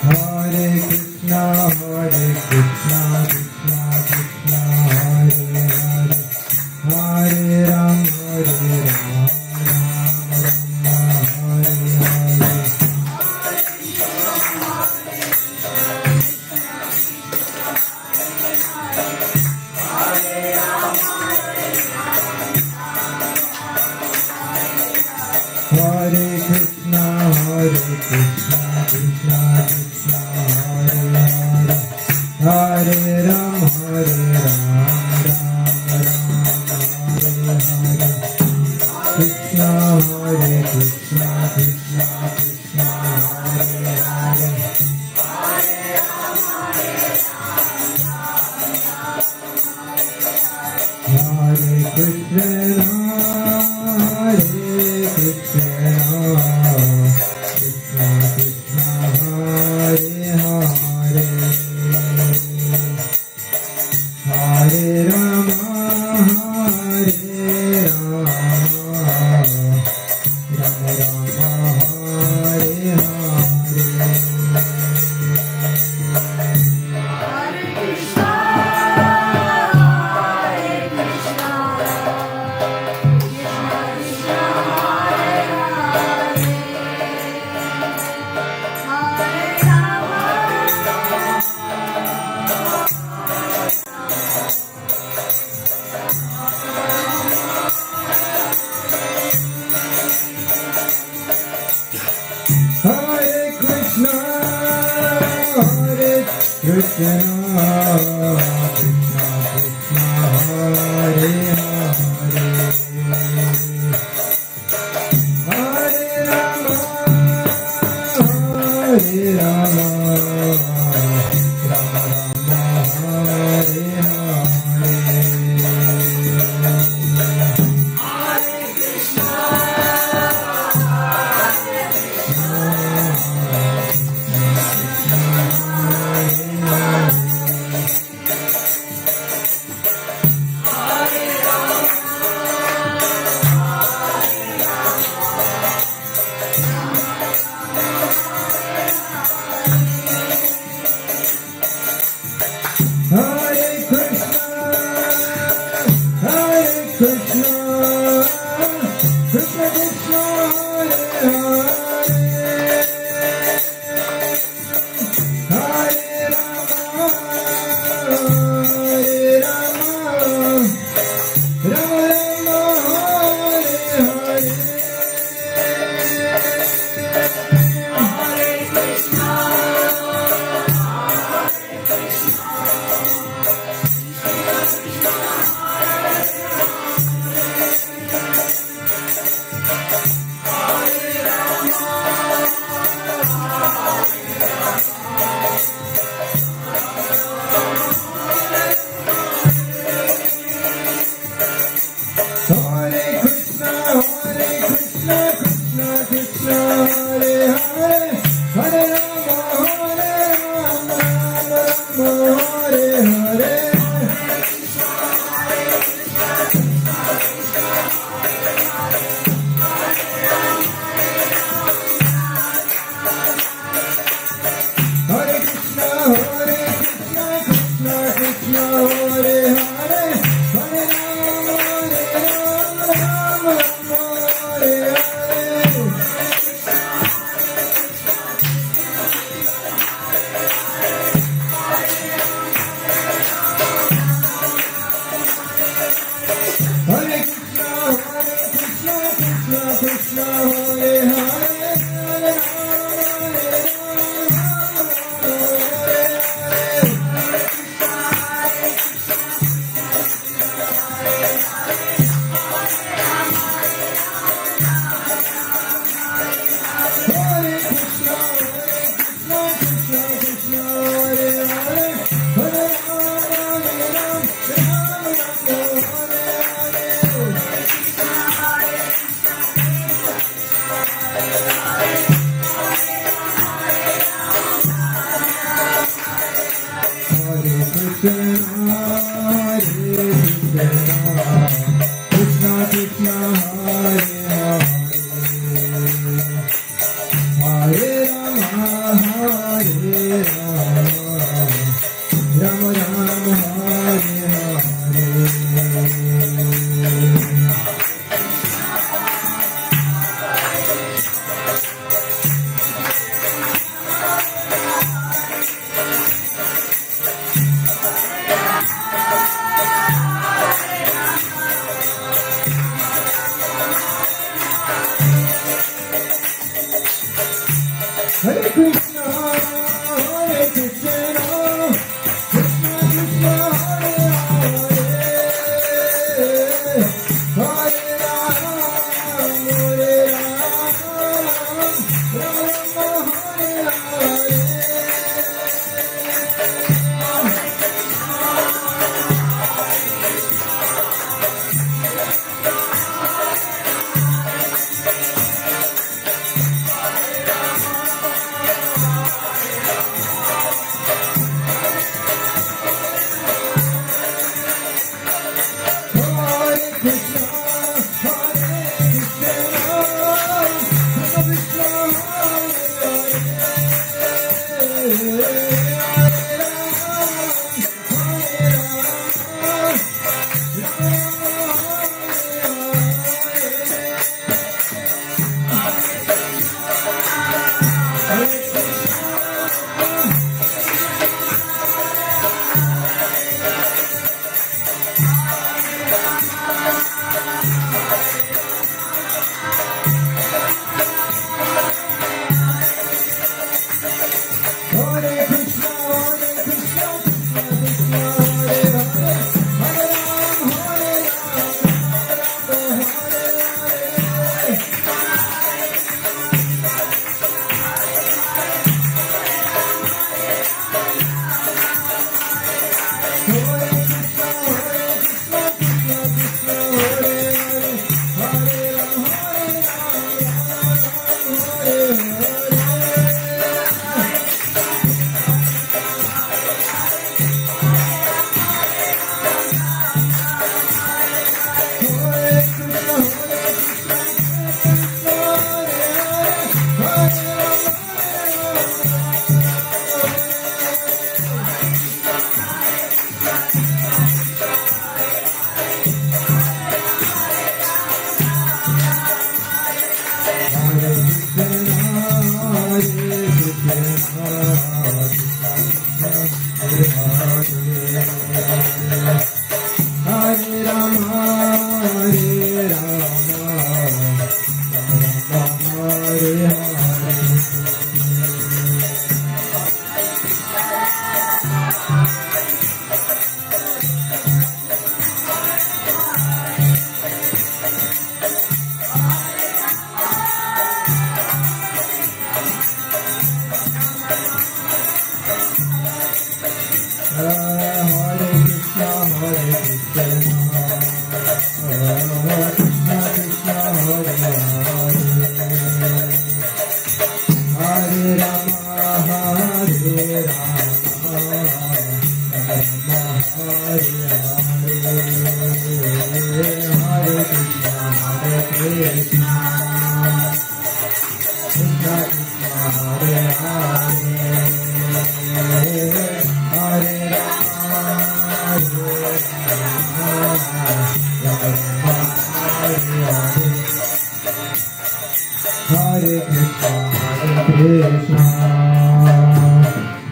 Hare Krishna, Krishna Krishna, Hare Hare, Hare Ram, Hare Ram, Hare Hare. Hare Krishna, Krishna Krishna, Hare Hare, Hare Ram, Hare Ram, Hare Hare. Krishna, Hare Krishna, Krishna Krishna, Hare Hare, Hare Krishna, Hare Krishna, Krishna Krishna, Hare Hare, Hare Rama, Hare Rama, Rama Rama, Hare Hare. Hare Krishna, Hare Krishna, Krishna Krishna, Hare Hare, Hare Rama, Hare Rama, Rama Rama, Hare Hare. Hare Krishna, Hare Krishna, Krishna Krishna, Hare Hare, Hare Rama, Hare Rama, Rama Rama, Hare Hare. Hare Krishna, Krishna Krishna, Hare Hare, Hare Rama, Rama Rama, Hare Hare. Hare Krishna, Krishna Krishna, Hare Hare, Hare Rama, Rama Rama, Hare Hare. Hare Krishna, Krishna Hare Hare, Hare Krishna Krishna, Hare Hare, Hare Rama, Rama Rama Hare Hare Krishna, Hare Krishna, Krishna Krishna, Hare Hare, Hare Rama, Hare Rama, Rama Hare Hare.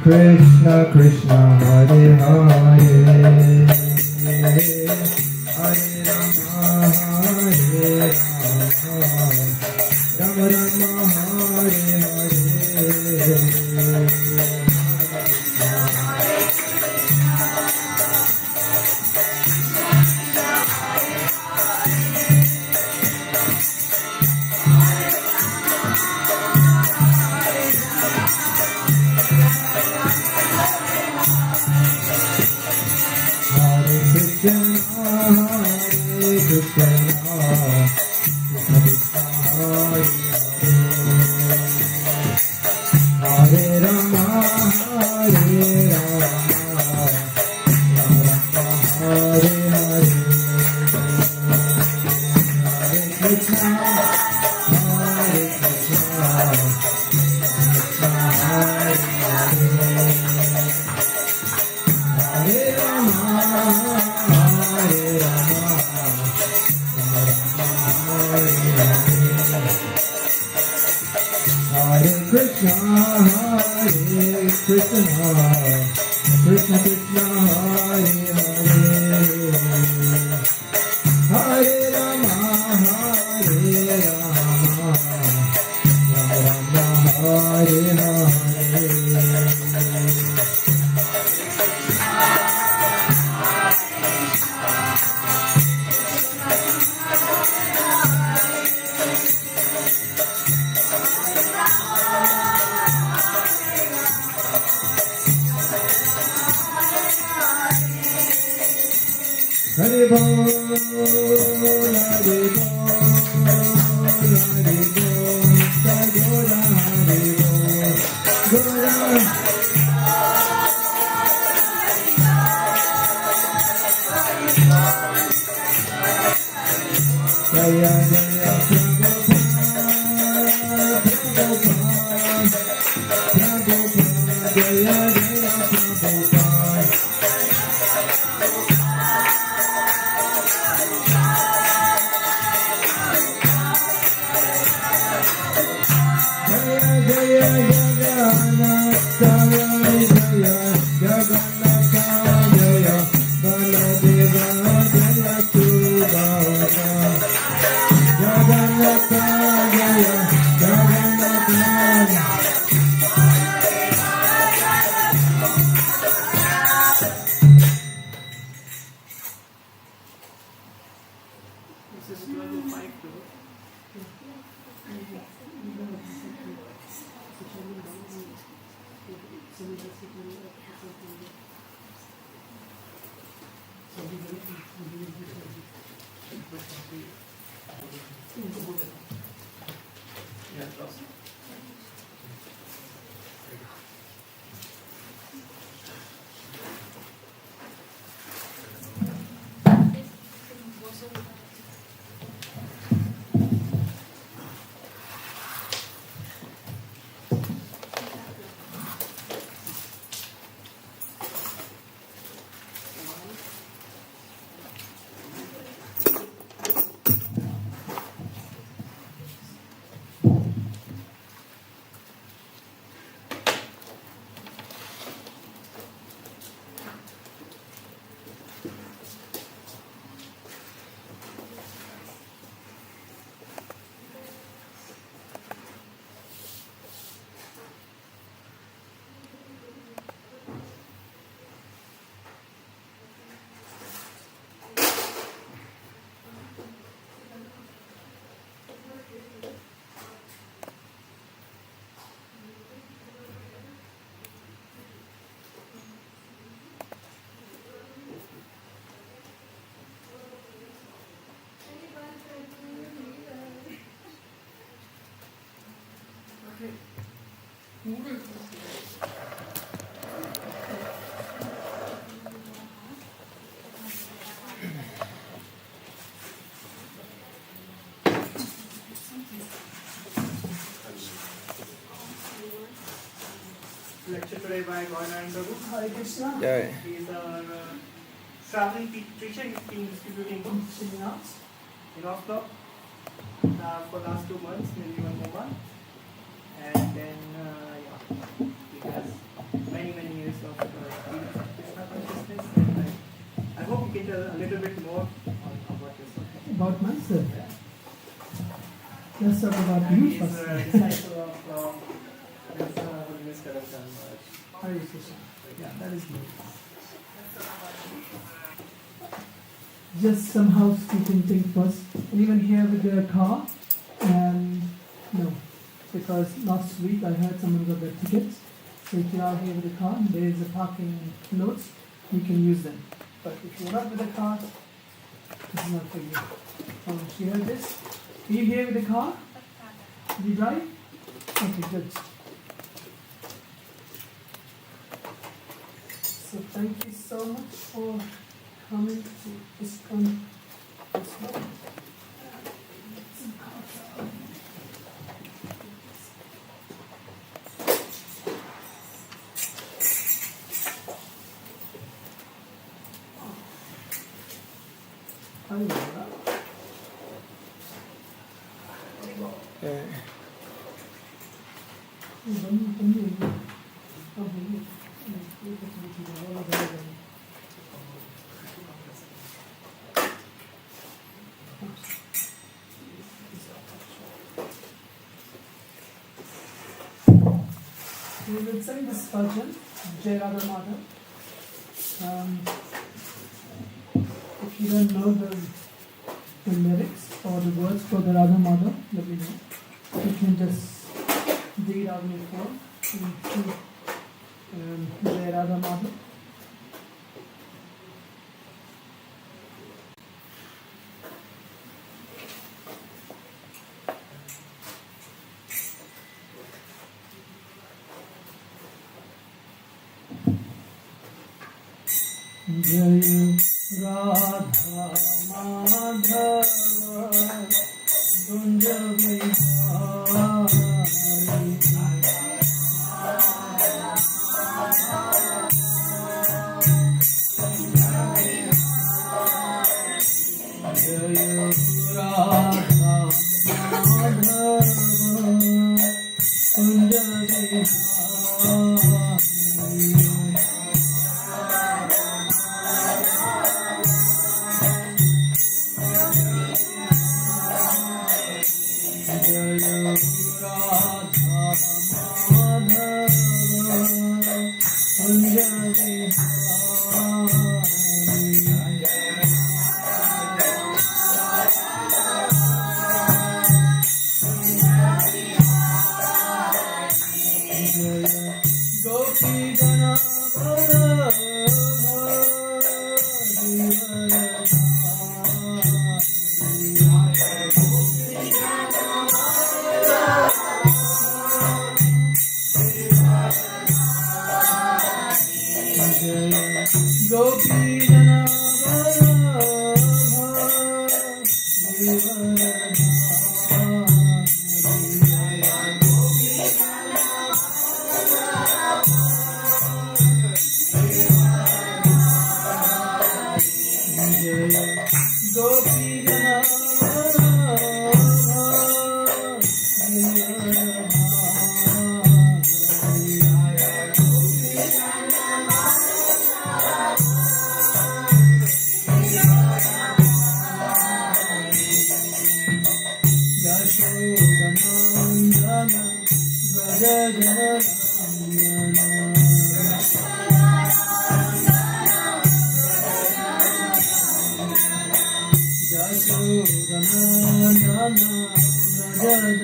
Krishna Krishna Hare Hare Hare Rama Hare Rama Rama Rama Hare Hare Hare Krishna, Krishna Krishna Hare Hare, Hare Rama, Hare Rama, Rama Rama, Hare Hare. Hare Bol, Hare Bol, Hare Bol, Mr. Gaura, Hare Bol, Gaura. Jaya Jaya Prabhupada, Prabhupada, Jaya Jaya Prabhupada. Jaya Jaya Jagannath, Jaya Jagannath, Jaya Baladeva, Jaya Subhadra. Jagannath, Jaya Jagannath. This is 12:05 too. Yeah, awesome. Lecture today by Gaura and Prabhu. Hare Krishna. Yeah. He is our traveling teacher. He's been distributing books in Oslo for last 2 months, maybe 1 more month. And then, he has many years of experience of Krishna consciousness. And I hope you can tell a little bit more on what is About myself. yeah. Let's talk about And you he is a first. disciple of Holiness Kirtan. Hare Krishna. Yeah, that is good. Just some housekeeping thing first. Anyone here with their car? And no, because last week I heard someone got their tickets. So if you are here with a car, there is a parking notes. You can use them. But if you're not with a car, this is not for you. You heard this? Are you here with a car? Do you drive? Okay, good. So thank you so much for coming to Iskcon. Oslo. Yeah. will sing this bhajan, Jai Radha Madhav. If you don't know the lyrics or the words for the Radha Madhav, let me know. You can just read out your phone. Jai Radha Madhav. Jai Radha Madhava Kunja Vihari Jai Radha Madhava Kunja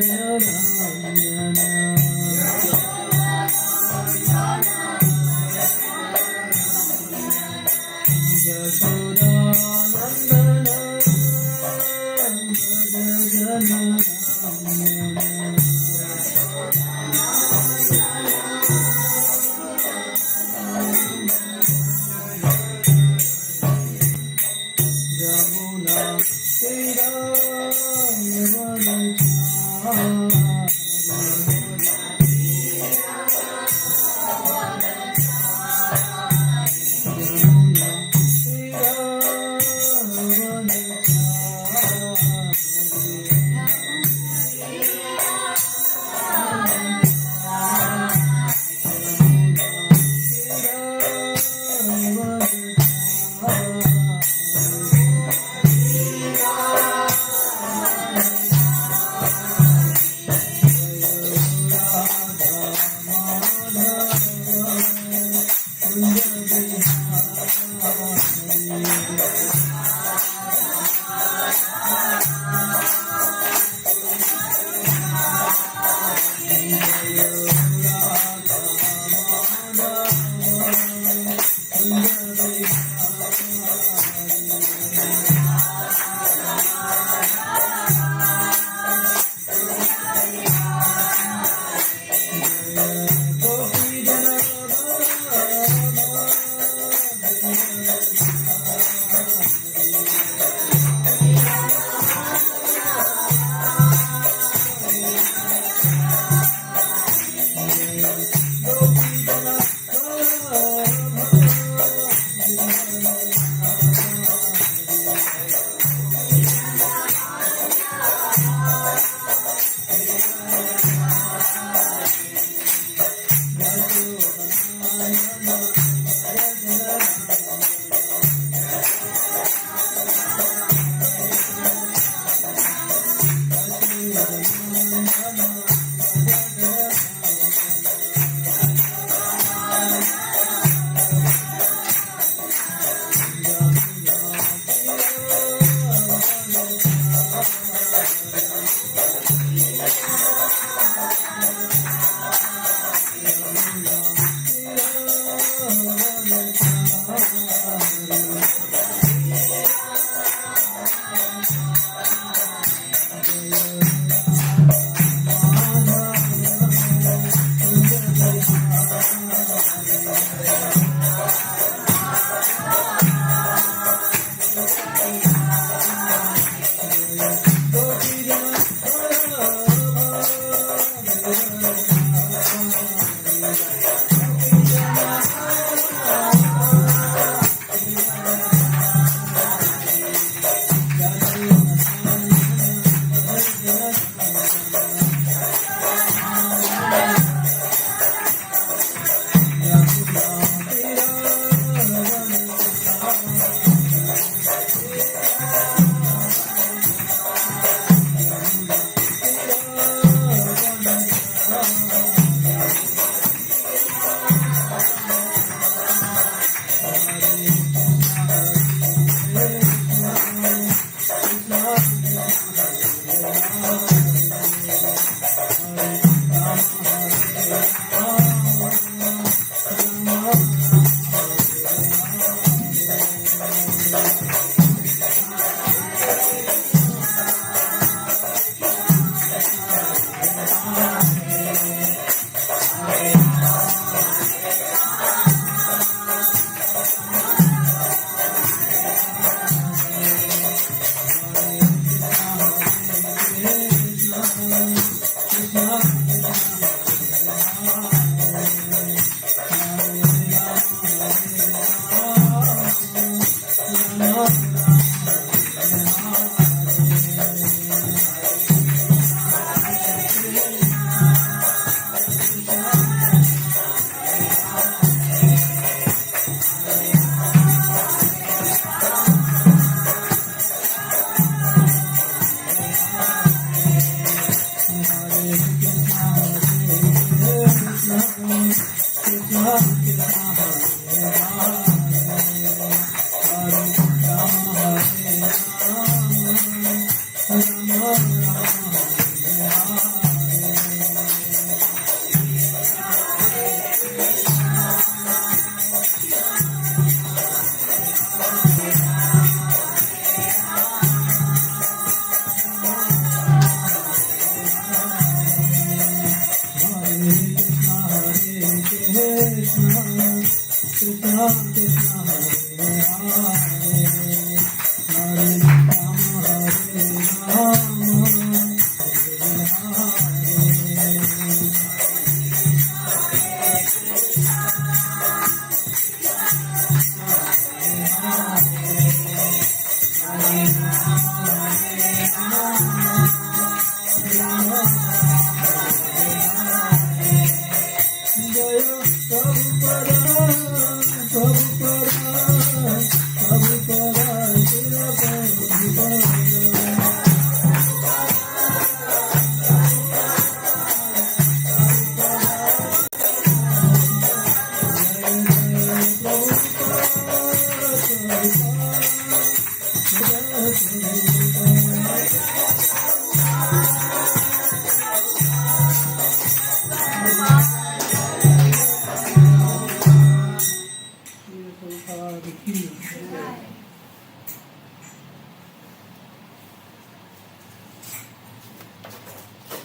Vihari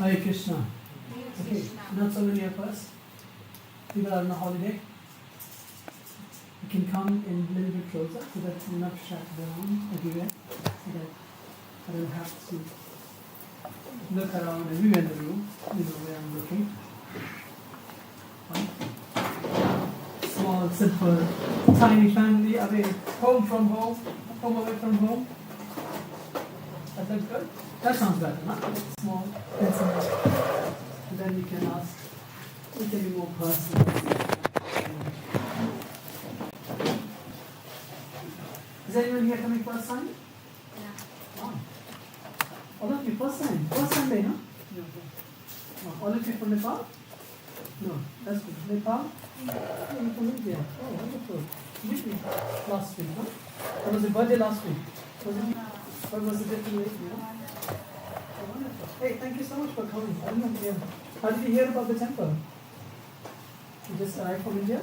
Hare Krishna. Okay, not so many of us. People are on a holiday. You can come in a little bit closer so that you're not shattered around everywhere. So that I don't have to look around everywhere in the room. You know where I'm looking. Small, simple, tiny family away, home from home, home away from home. That looks good? That sounds better, huh? Small, intimate. And then you can ask, we can be more personal. Is anyone here coming first time? Yeah. Wow. All of you first time? First Sunday, huh? No. All of you from Nepal? No, that's good. Nepal? Oh, you're from India. Oh, wonderful. Which week? Last week, huh? Or was it birthday last week? Was it? Or was it different week? Yeah? Oh, wonderful. Hey, thank you so much for coming. I don't know, yeah. How did you hear about the temple? You just arrived from India?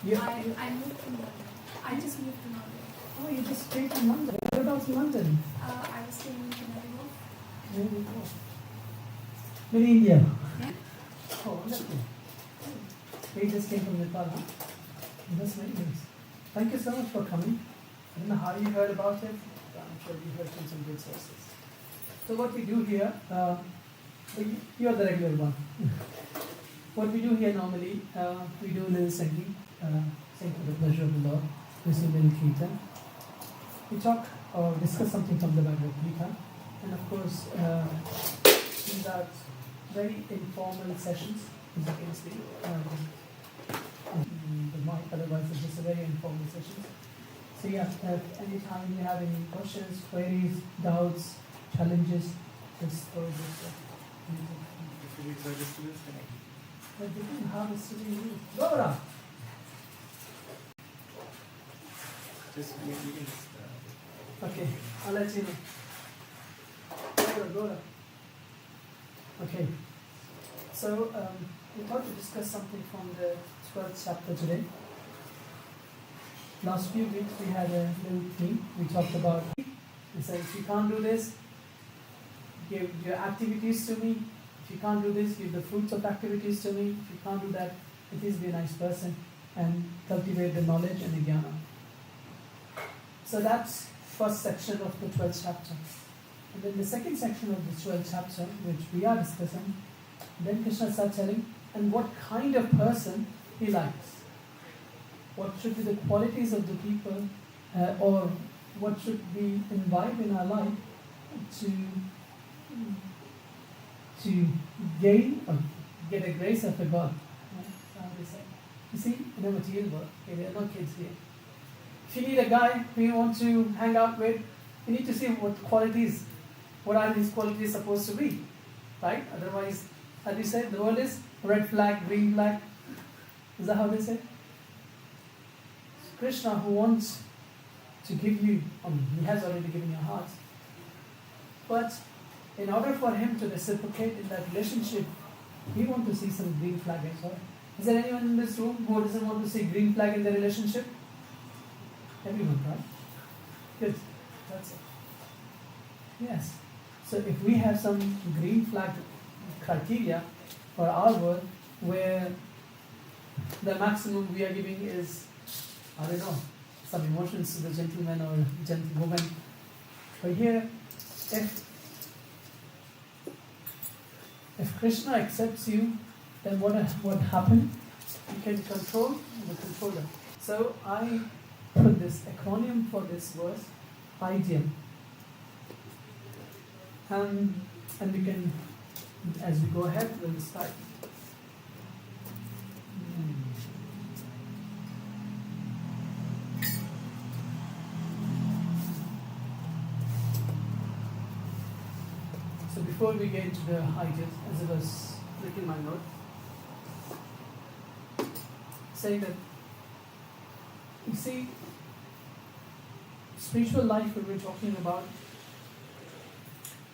Yeah. I moved to London. I just moved to London. Oh, you just came from London. Whereabouts in London? I was staying in Canary Wharf. There you go. In India? Yeah. Oh, wonderful. We just came from Nepal, huh? That's very nice. Thank you so much for coming. I don't know how you heard about it, but I'm sure you heard from some good sources. So what we do here, you are the regular one. What we do here normally, we do a little singing, sing for the pleasure of the Lord, we sing a little kirtan. We talk or discuss something from the Bhagavatam, and of course, these are very informal sessions, as you can see. The mic, otherwise it's just a very informal session. So yeah, if anytime you have any questions, queries, doubts, challenges, just throw this but different harvest to be used. Gaura! Just you can just, Okay, I'll let you know. Gaura. Okay. So we thought to discuss something from the 12th chapter today. Last few weeks we had a little theme. We talked about, we said if you can't do this, give your activities to me. If you can't do this, give the fruits of activities to me. If you can't do that, at least be a nice person and cultivate the knowledge and the jnana. So that's first section of the 12th chapter. And then the second section of the 12th chapter, which we are discussing, then Krishna starts telling, and what kind of person he likes. What should be the qualities of the people, or what should we invite in our life to gain or get a grace of a God. How do you say? You see, in a material world, there are no kids here. If you need a guy who you want to hang out with, you need to see what are his qualities supposed to be, right? Otherwise, as we said, the world is red flag, green flag. Is that how they say? Krishna, who wants to give you, he has already given you a heart. But in order for him to reciprocate in that relationship, he wants to see some green flag as well. Is there anyone in this room who doesn't want to see green flag in their relationship? Everyone, right? Good. That's it. Yes. So if we have some green flag criteria for our world, where the maximum we are giving is, I don't know, some emotions to the gentleman or gentlewoman. But here, if Krishna accepts you, then what happened? You can control the controller. So I put this acronym for this verse, ideal. And we can, as we go ahead, we'll start. So before we get into the ideas, as I was clicking my note, saying that, you see, spiritual life that we're talking about,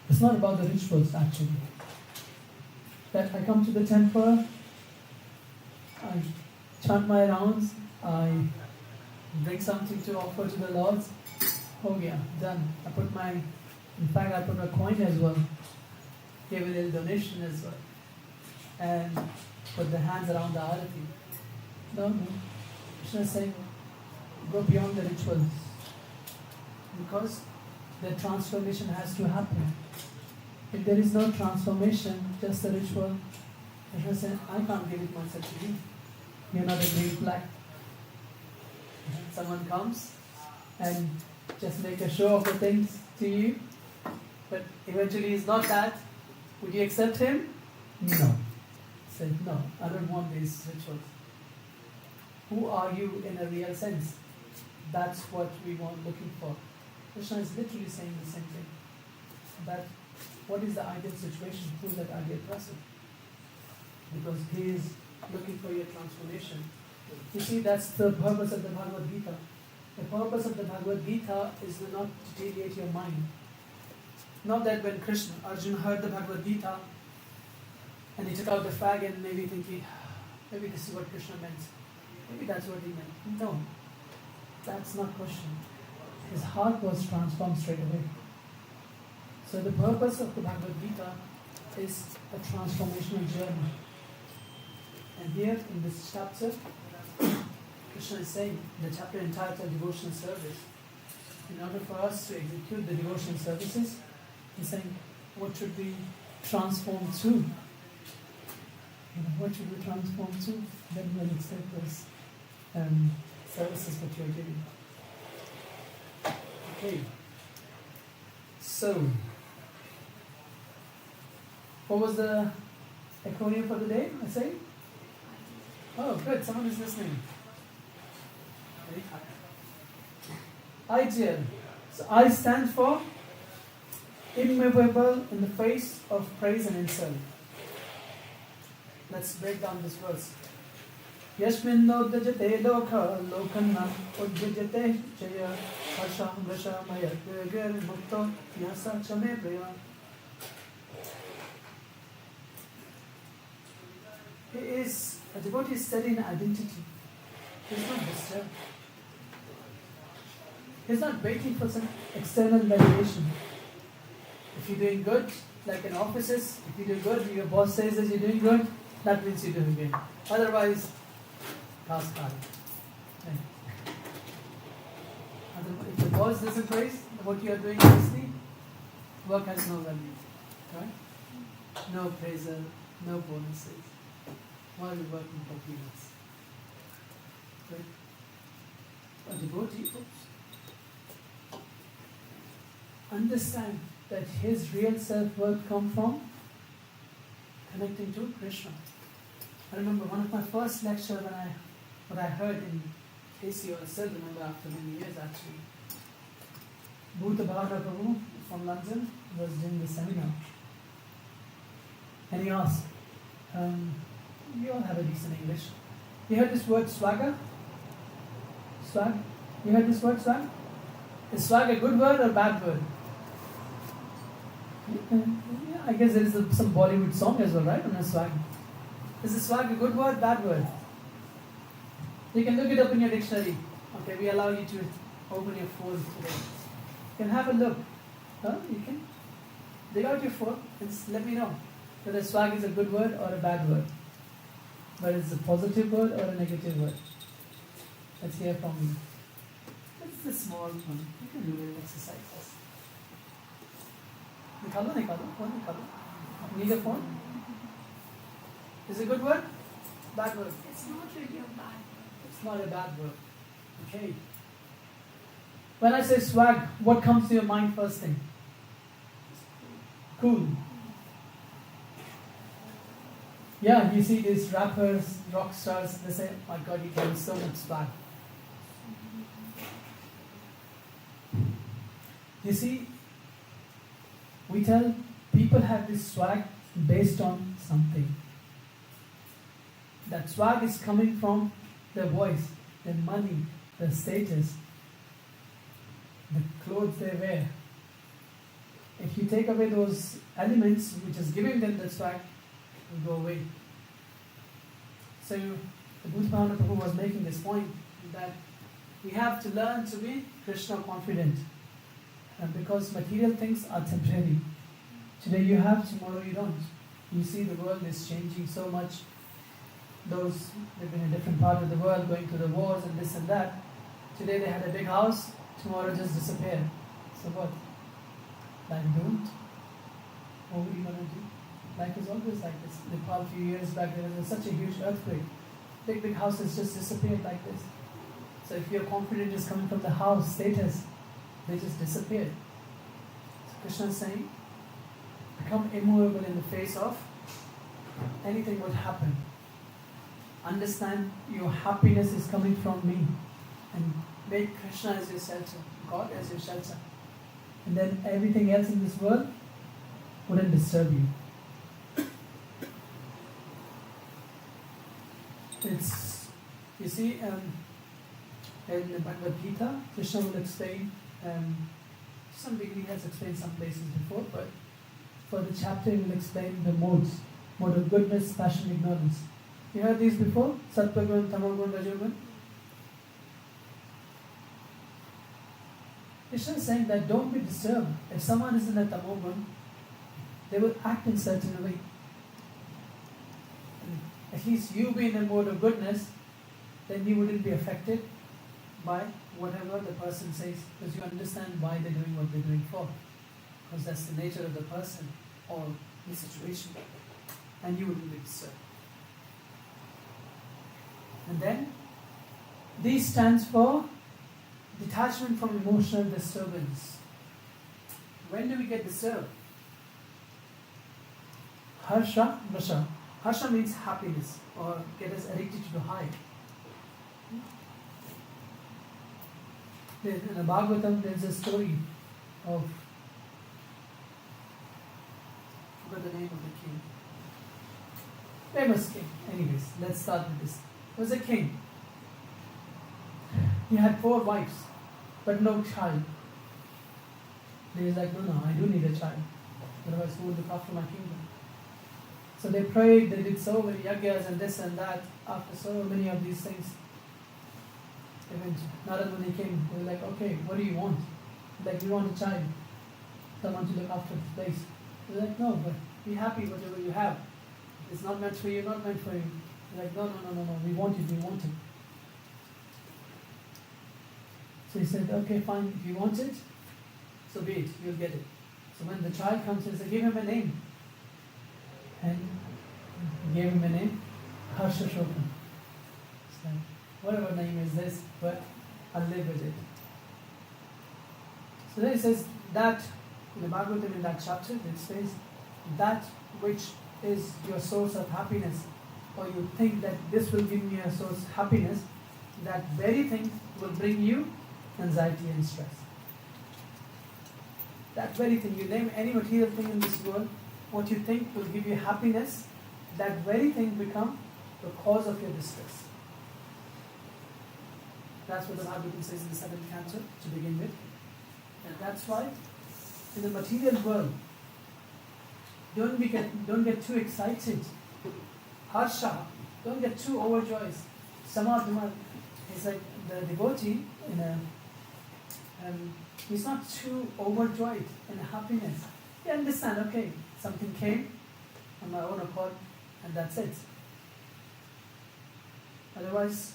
it's not about the rituals actually. That I come to the temple, I chant my rounds, I bring something to offer to the Lord, oh yeah, done. I put a coin as well, gave a little donation as well, and put the hands around the arati. No. Krishna is saying, go beyond the rituals. Because the transformation has to happen. If there is no transformation, just a ritual, Krishna is saying, I can't give it myself to you. You're not a green flag. Someone comes and just make a show of the things to you, but eventually he's not that. Would you accept him? No. Said, no, I don't want these rituals. Who are you in a real sense? That's what we want looking for. Krishna is literally saying the same thing. That what is the ideal situation? Who is that ideal person? Because he is looking for your transformation. You see, that's the purpose of the Bhagavad Gita. The purpose of the Bhagavad Gita is not to deviate your mind. Not that when Arjuna heard the Bhagavad Gita and he took out the fag and maybe thinking, maybe this is what Krishna meant. Maybe that's what he meant. No, that's not question. His heart was transformed straight away. So the purpose of the Bhagavad Gita is a transformational journey. And here in this chapter, Krishna is saying, the chapter entitled Devotional Service, in order for us to execute the devotional services, he's saying, what should we transform to? What should we transform to? Then we'll accept those services that you're giving. Okay. So, what was the acronym for the day? I say? Oh, good. Someone is listening. Ideal. So I stand for immovable in the face of praise and insult. Let's break down this verse. Yasminnodajate lokha lokhanna udvijate jaya harsha mrasha maya gir mukto yasa chame praya. He is a devotee steady in identity. He is not disturbed. He is not waiting for some external validation. If you're doing good, like in offices, if you do good, your boss says that you're doing good, that means you're doing good. Otherwise, task hard. If the boss doesn't praise what you are doing nicely, work has no value. Right? No praiser, no bonuses. Why are we working for peanuts? Right? A devotee, understand that his real self-worth comes from connecting to Krishna. I remember one of my first lectures what I heard in AC, I still remember after many years actually. Bhuta Bhara Prabhu from London was doing the seminar. And he asked, You all have a decent English. You heard this word swagger? Swag? You heard this word swag? Is swag a good word or bad word? Yeah, I guess there is some Bollywood song as well, right? On a swag. Is the swag a good word, bad word? You can look it up in your dictionary. Okay, we allow you to open your phone today. You can have a look. Huh? You can dig out your phone and let me know whether swag is a good word or a bad word. Whether it's a positive word or a negative word. Let's hear from you. It's a small one. You can do little exercises. Nikalo. Phone nikalo. Need a phone? Is it a good word? Bad word? It's not really a bad word. It's not a bad word. Okay. When I say swag, what comes to your mind first thing? Cool. Yeah, you see these rappers, rock stars, they say, my God, you carry so much swag. You see, we tell people have this swag based on something. That swag is coming from their voice, their money, their status, the clothes they wear. If you take away those elements which is giving them the swag, it will go away. So the Bhagavatam Prabhu was making this point that we have to learn to be Krishna confident. And because material things are temporary. Today you have, tomorrow you don't. You see the world is changing so much. Those live in a different part of the world, going through the wars and this and that. Today they had a big house, tomorrow just disappeared. So what? Life don't. What were you going to do? Life is always like this. Nepal, a few years back, there was such a huge earthquake. Big houses just disappeared like this. So if your confidence is coming from the house, status, they just disappeared. So Krishna is saying, become immovable in the face of anything would happen. Understand your happiness is coming from me. And make Krishna as your shelter, God as your shelter. And then everything else in this world wouldn't disturb you. It's, you see, in the Bhagavad Gita, Krishna will explain, some degree has explained some places before, but for the chapter he will explain the modes, mode of goodness, passion, ignorance. You heard these before? Sattvagun, Tamagun, Rajogun? Krishna is saying that don't be disturbed. If someone is in a tamogun, they will act in certain way. At least you be in a mode of goodness, then you wouldn't be affected by whatever the person says, because you understand why they're doing what they're doing for. Because that's the nature of the person or the situation. And you wouldn't be disturbed. And then, D stands for detachment from emotional disturbance. When do we get disturbed? Harsha, Rasha. Harsha means happiness or get us addicted to the high. In the Bhagavatam, there's a story of, I forgot the name of the king. Famous king. Anyways, let's start with this. There was a king. He had 4 wives, but no child. He was like, no, I do need a child. Otherwise, who will look after my kingdom? So they prayed, they did so many yagyas and this and that. After so many of these things, Narayana, when he came, they were like, okay, what do you want? Like, we want a child. Someone to look after the place. They were like, no, but be happy whatever you have. It's not meant for you, not meant for you. They're like, no, we want it. So he said, okay, fine, if you want it, so be it, you'll get it. So when the child comes, he said, give him a name. And he gave him a name, Harsha Shokan. So, whatever name is this, but I'll live with it. So then it says that, in the Bhagavatam in that chapter, it says, that which is your source of happiness, or you think that this will give me a source of happiness, that very thing will bring you anxiety and stress. That very thing, you name any material thing in this world, what you think will give you happiness, that very thing become the cause of your distress. That's what the Bhagavatam says in the 7th canto to begin with. And that's why in the material world, don't get too excited. Harsha, don't get too overjoyed. Samadhima is like the devotee he's not too overjoyed in happiness. You understand, okay, something came on my own accord and that's it. Otherwise,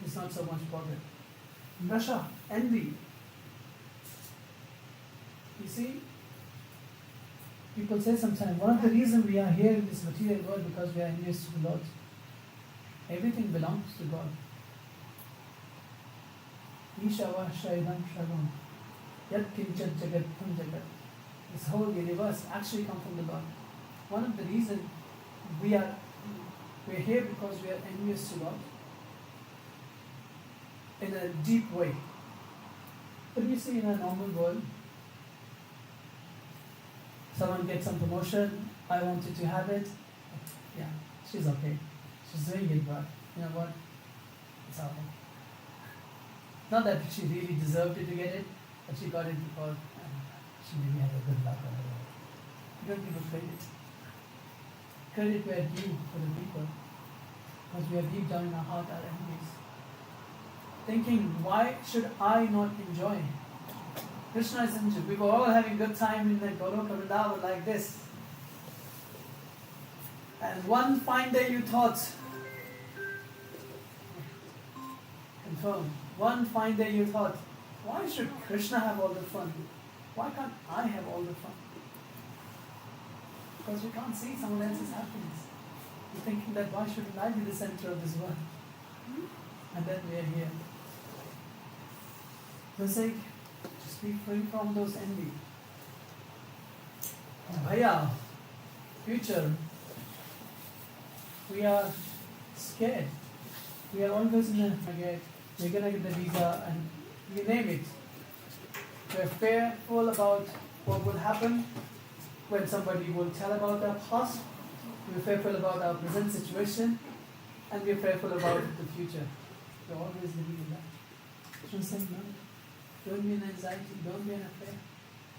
it's not so much bother. Rasha, envy. You see, people say sometimes, one of the reasons we are here in this material world because we are envious to the Lord. Everything belongs to God. Ishava Shaidam Shagam. Yat Kinchat Jagat Tam Jagat. This whole universe actually comes from the Lord. One of the reasons we're here because we are envious to God in a deep way. But we see in a normal world, someone gets some promotion, I wanted to have it. Yeah, she's okay. She's doing it, but you know what? It's okay. Not that she really deserved it to get it, but she got it because she maybe had a good luck or whatever. You don't give her credit. Credit we are due for the people. Because we are deep down in our heart, our enemies. Thinking, why should I not enjoy? Krishna is enjoying. We were all having good time in the Gaura Vrindavan like this. And one fine day you thought, confirm, one fine day you thought, why should Krishna have all the fun? Why can't I have all the fun? Because we can't see someone else's happiness. We're thinking that why shouldn't I be the center of this world? And then we are here. For the sake, just be free from those envy. Bhaya, future, we are scared. We are always in we're gonna get the visa and you name it. We're fearful about what will happen when somebody will tell about our past. We're fearful about our present situation and we're fearful about the future. We're always living in that. Krishna said, no, don't be in anxiety, don't be in a fear,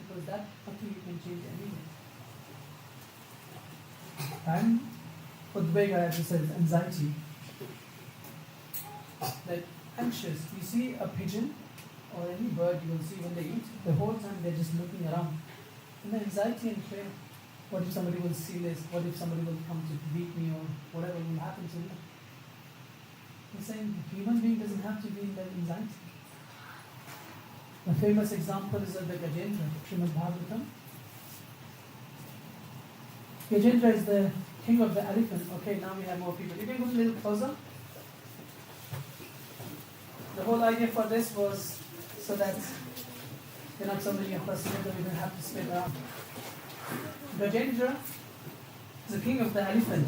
because that nothing you can change anyway. And Udvega, as it says, anxiety. That anxious, you see a pigeon or any bird you will see when they eat, the whole time they're just looking around. And the anxiety and fear. What if somebody will see this? What if somebody will come to beat me or whatever will happen to me? He's saying the human being doesn't have to be in that anxiety. A famous example is of the Gajendra, Srimad Bhagavatam. Gajendra is the king of the elephant. Okay, now we have more people. You can go a little closer. The whole idea for this was so that you're not so many of us here that we don't have to spin around. Gajendra is the king of the elephant.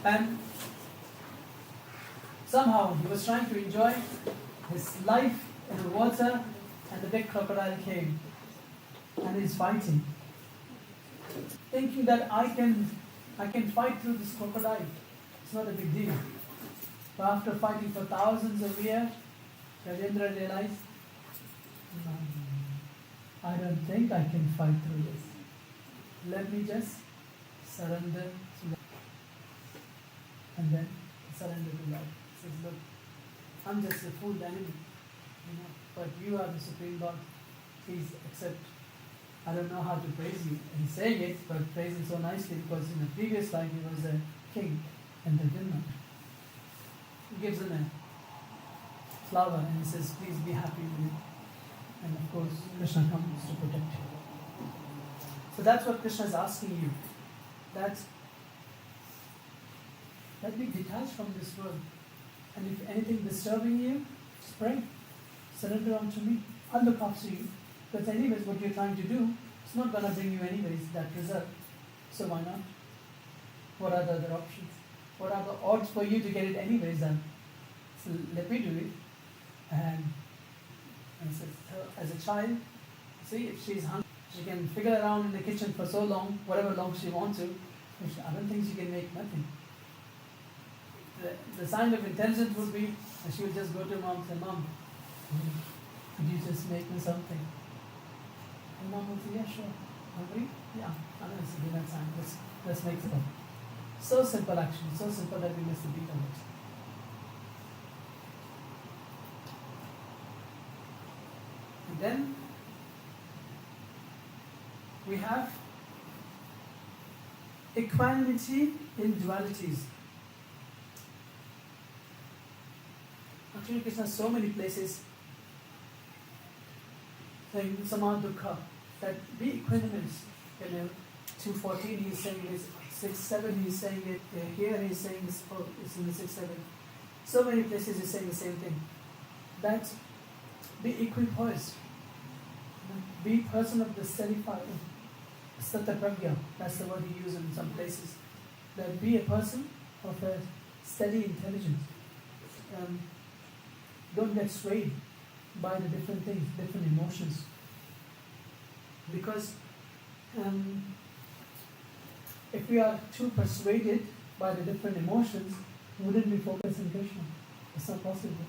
And somehow he was trying to enjoy his life in the water and the big crocodile came and he's fighting. Thinking that I can fight through this crocodile. It's not a big deal. But after fighting for thousands of years, Gajendra realized, I don't think I can fight through this. Let me just surrender to Lord. And then surrender to Lord. He says, look, I'm just a fool enemy, but you are the Supreme Lord. Please accept. I don't know how to praise you. And he's saying it, but praising so nicely because in the previous life he was a king and the dinner. He gives him a flower and he says, please be happy with it. And of course, Krishna comes to protect you. So that's what Krishna is asking you. That be detached from this world. And if anything disturbing you, just pray. Surrender unto me. I'll look after you. Because anyways, what you're trying to do, it's not going to bring you anyways that result. So why not? What are the other options? What are the odds for you to get it anyways done? So let me do it. And so as a child, see, if she's hungry, she can figure around in the kitchen for so long, whatever long she wants to. Which other things you can make nothing. The sign of intelligence would be that she will just go to mom and say, Mom, could you just make me something? And mom will say, yeah, sure. Hungry? Yeah. I'm going to give that sign. Let's make it up. So simple actually, so simple that we miss the beat of it. And then we have equanimity in dualities. Actually, Krishna has so many places saying Sama Dukkha, that be equanimous. 214 he is saying this, 6-7 he is saying it, here he is saying this, it's in the 6-7. So many places he is saying the same thing. That be equipoised. Be person of the steady fire. Sata pragya, that's the word he uses in some places. That be a person of a steady intelligence. Don't get swayed by the different things, different emotions. Because if we are too persuaded by the different emotions, we wouldn't be focused on Krishna. It's not possible.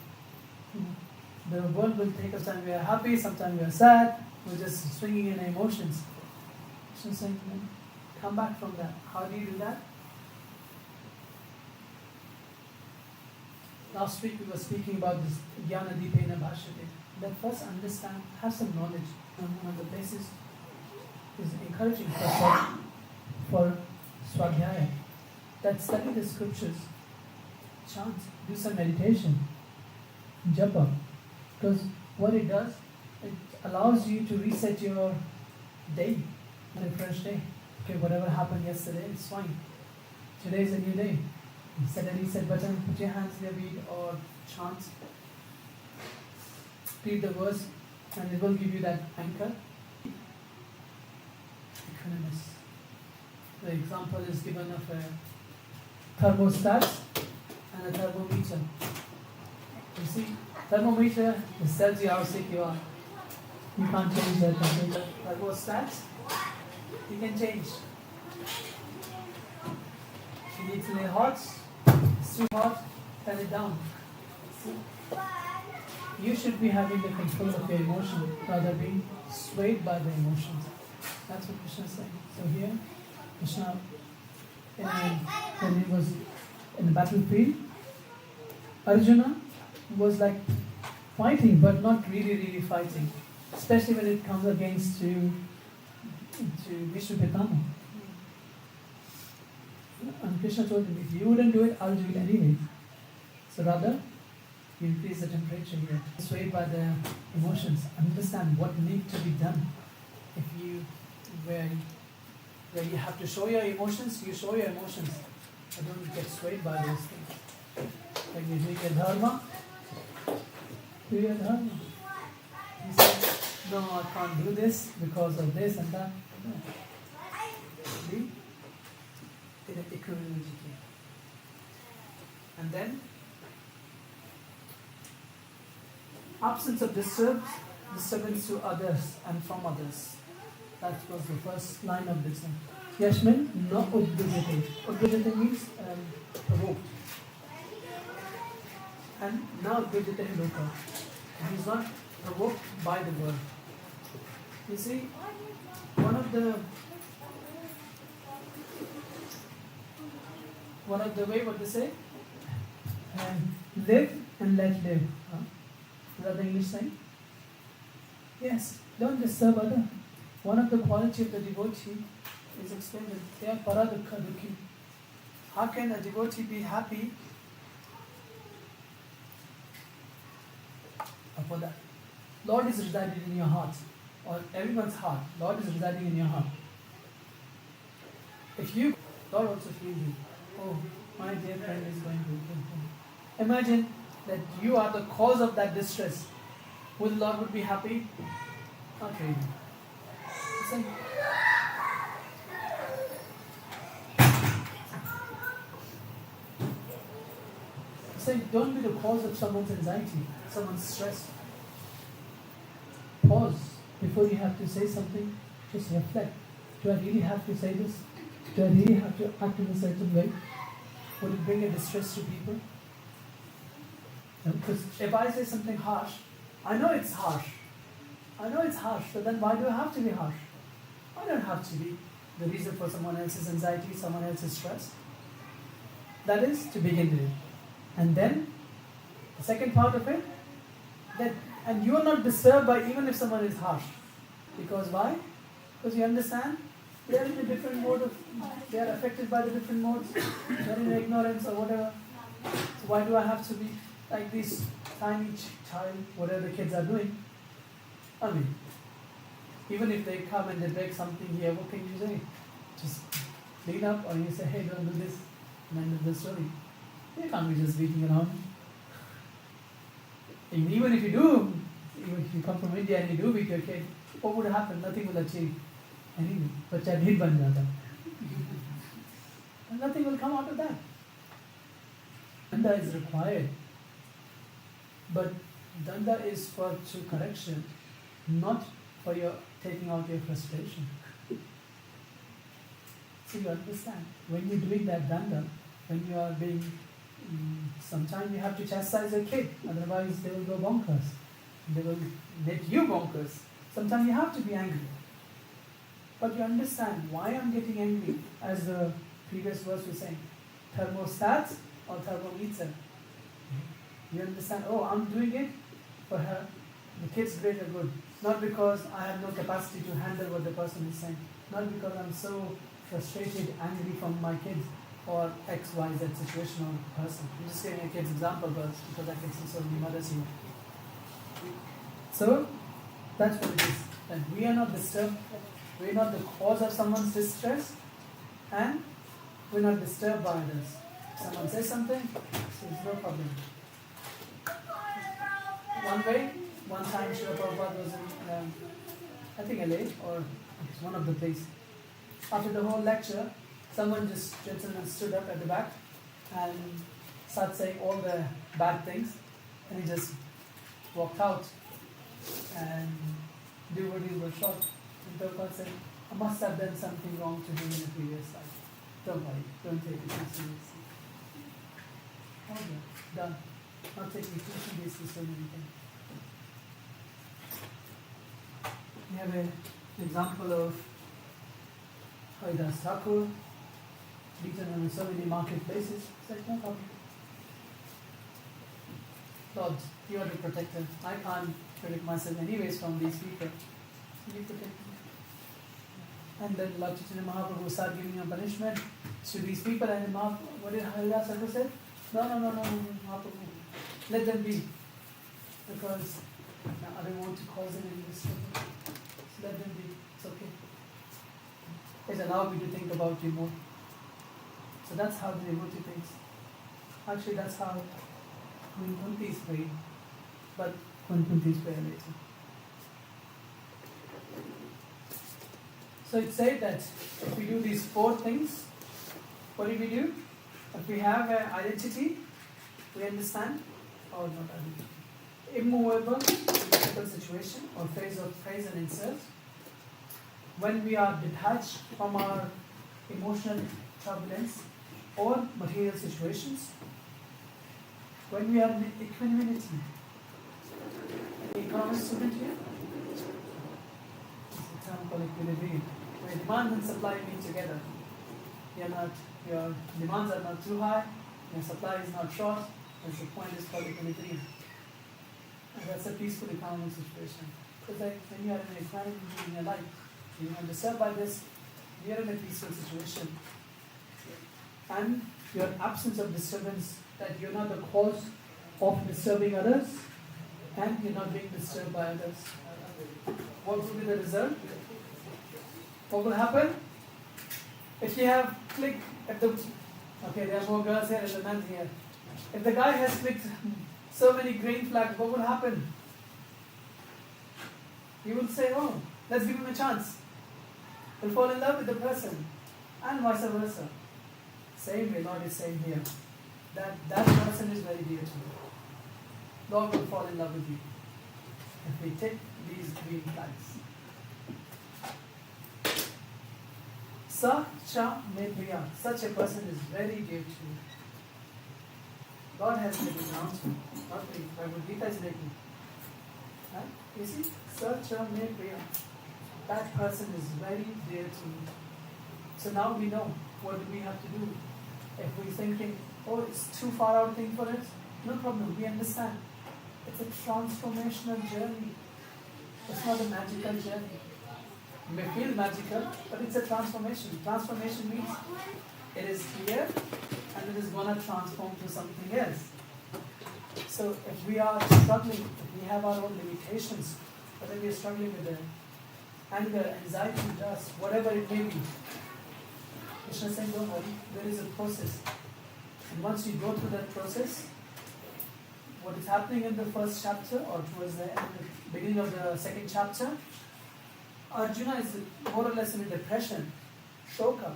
The world will take us, sometimes we are happy, sometimes we are sad, we're just swinging in emotions. Krishna is saying, come back from that. How do you do that? Last week we were speaking about this Jnana Dipena Bhashyate. That first understand, have some knowledge. One of the places is encouraging for Swadhyaya. That study the scriptures, chant, do some meditation, japa. Because what it does, it allows you to reset your day on a fresh day. Okay, whatever happened yesterday, it's fine. Today is a new day. Set a reset button, put your hands in your bead or chant. Read the verse and it will give you that anchor. Economist. The example is given of a thermostat and a thermometer. You see, thermometer tells you how sick you are. You can't change the temperature. Thermostat, you can change. If you need to lay hot, it's too hot, turn it down. See? You should be having the control of your emotion rather than being swayed by the emotions. That's what Krishna is saying. So here, Krishna, when he was in the battlefield, Arjuna was like fighting, but not really fighting. Especially when it comes against to Vishnu Pitama. And Krishna told him, if you wouldn't do it, I'll do it anyway. So rather, you increase the temperature here. Swayed by the emotions. Understand what needs to be done. If you, where you have to show your emotions, you show your emotions. But don't get swayed by those things. Like you do your dharma, do your dharma. You say, no, I can't do this because of this and that. No. Be in an equanimity. And then, absence of disturbance to others and from others. That was the first line of this. Yashmin, no udvijate. Udvijate means provoked. And now udvijate loka. He is not provoked by the world. You see, one of the way what they say, live and let live. Is that the English saying? Yes, don't disturb other. One of the qualities of the devotee is explained that they are paradukha dukhi. How can a devotee be happy for that? Lord is residing in your heart, or everyone's heart. Lord is residing in your heart. If you, Lord also feels you. Oh, my dear friend is going to. Imagine that you are the cause of that distress. Will Lord would be happy? Not really. Listen. Say, don't be the cause of someone's anxiety, someone's stress. Pause before you have to say something. Just reflect. Do I really have to say this? Do I really have to act in a certain way? Would it bring a distress to people? No, because if I say something harsh, I know it's harsh. So then why do I have to be harsh? I don't have to be the reason for someone else's anxiety, someone else's stress. That is to begin with. And then, the second part of it, and you are not disturbed by even if someone is harsh. Because why? Because you understand they are in a different mode they are affected by the different modes, they are in ignorance or whatever. So why do I have to be like this tiny child, whatever the kids are doing? I mean, even if they come and they break something here, what can you say? Just clean up, or you say, hey, don't do this, and end of the story. You can't be just beating around. And even if you come from India and you do beat your kid, what would happen? Nothing will achieve. Anyway, बच्चा ढीठ बन जाता. And nothing will come out of that. Danda is required. But danda is for true correction, not for your taking out your frustration. So you understand, when you're doing that danda, when you are being, sometimes you have to chastise a kid, otherwise they will go bonkers. They will make you bonkers. Sometimes you have to be angry. But you understand why I'm getting angry, as the previous verse was saying, thermostat or thermometer. You understand, I'm doing it for her, the kid's greater good. Not because I have no capacity to handle what the person is saying. Not because I'm so frustrated, angry from my kids or X, Y, Z situation or person. I'm just giving a kid's example because I can see so many mothers here. So, that's what it is. That we are not disturbed, we are not the cause of someone's distress, and we are not disturbed by others. Someone says something, so it's no problem. One time Srila Prabhupada was in, I think LA, or it's one of the places. After the whole lecture, gentleman stood up at the back and started saying all the bad things, and he just walked out, and devotees were shocked. And Prabhupada said, I must have done something wrong to him in the previous life. Don't worry, don't take it too seriously. Okay, done. Not taking it too seriously so many things. We have an example of Haridas Thakur, beaten on so many marketplaces. It's like, no problem. Lord, you are the protector. I can't protect myself anyways from these people. So you protect me. And then Lord Chaitanya Mahaprabhu started giving a punishment to these people, and what did Haridas Thakur say? No, Mahaprabhu. Let them be. Because I don't want to cause them any distress. So let them be. It's okay. It allowed me to think about you more. So that's how the devotee thinks. Actually, that's how Queen Kunti is praying. But Queen Kunti is praying later. So it said that if we do these 4 things, what do we do? If we have an identity, we understand, or not identity, immovable in difficult situation or phase of praise and insult. When we are detached from our emotional turbulence or material situations, when we are in equanimity. Any economic student here? It's a term called equilibrium, where demand and supply meet together. Your demands are not too high, your supply is not short, that's the point is called equilibrium. And that's a peaceful economic situation. Because when you are in equanimity in your life, you are disturbed by this, you are in a peaceful situation. And your absence of disturbance, that you're not the cause of disturbing others, and you're not being disturbed by others. What will be the result? What will happen? If you have clicked at there are more girls here than men here. If the guy has clicked so many green flags, what will happen? You will say, let's give him a chance. We'll fall in love with the person, and vice versa. Same way, Lord is saying here, that person is very dear to you. Lord will fall in love with you if we take these green flags. Sa cha me priya. Such a person is very dear to me. God has made an announcement. Not me. Bhagavad Gita is making. Right? You see? Sa cha me priya. That person is very dear to me. So now we know what do we have to do. If we're thinking, oh, it's too far out thing for us, no problem. We understand. It's a transformational journey. It's not a magical journey. It may feel magical, but it's a transformation. Transformation means it is here and it is going to transform to something else. So if we are struggling, if we have our own limitations, whether we are struggling with the anger, anxiety, dust, whatever it may be, Krishna is saying, don't worry, there is a process. And once you go through that process, what is happening in the first chapter or towards the end, the beginning of the second chapter, Arjuna is more or less in a depression, shoka.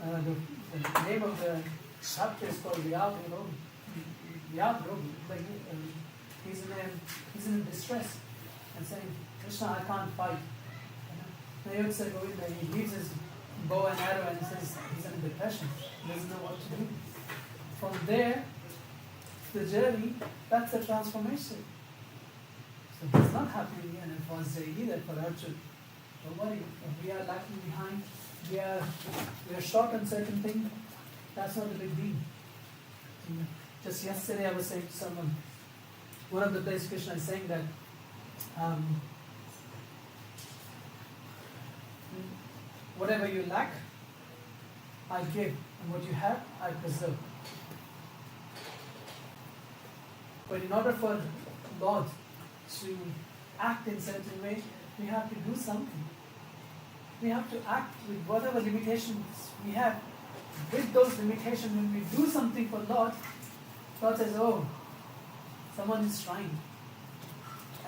The name of the chapter is called Vyabhrogi. Like, he's in distress and saying, Krishna, I can't fight. Nayod said, he leaves his bow and arrow and says he's in a depression. He doesn't know what to do. From there, the journey, that's a transformation. So it's not happening in a first day either for Arjuna. Don't worry, if we are lacking behind, we are short on certain things, that's not a big deal. Just yesterday I was saying to someone, one of the places Krishna is saying that whatever you lack, I give, and what you have, I preserve. But in order for Lord to act in certain way, we have to do something. We have to act with whatever limitations we have. With those limitations, when we do something for Lord, Lord says, oh, someone is trying.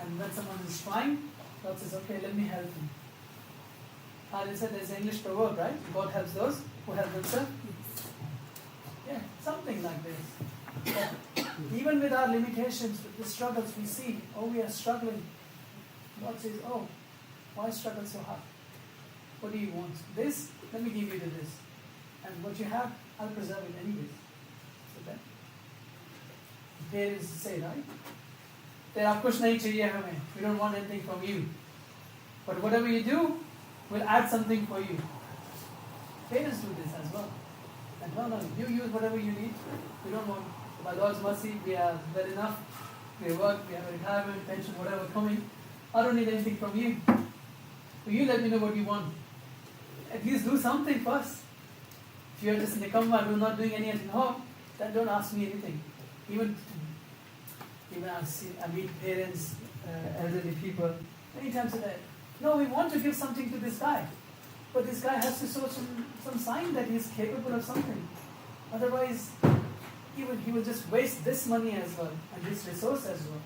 And when someone is trying, Lord says, okay, let me help him. Hare said there's an English proverb, right? God helps those who help themselves. Yeah, something like this. But even with our limitations, with the struggles we see, oh, we are struggling. God says, oh, why struggle so hard? What do you want? This? Let me give you this. And what you have, I'll preserve it anyways. So that parents say, right? Tera kuch nahi chahiye hame. We don't want anything from you. But whatever you do, we'll add something for you. Parents do this as well. And no, you use whatever you need. We don't want, by Lord's mercy, we are well enough. We work, we have a retirement, pension, whatever coming. I don't need anything from you. So you let me know what you want. At least do something first. If you are just nikamma, not doing anything at home, then don't ask me anything. Even I meet parents, elderly people, many times a day. No, we want to give something to this guy. But this guy has to show some sign that he is capable of something. Otherwise, he will just waste this money as well and this resource as well.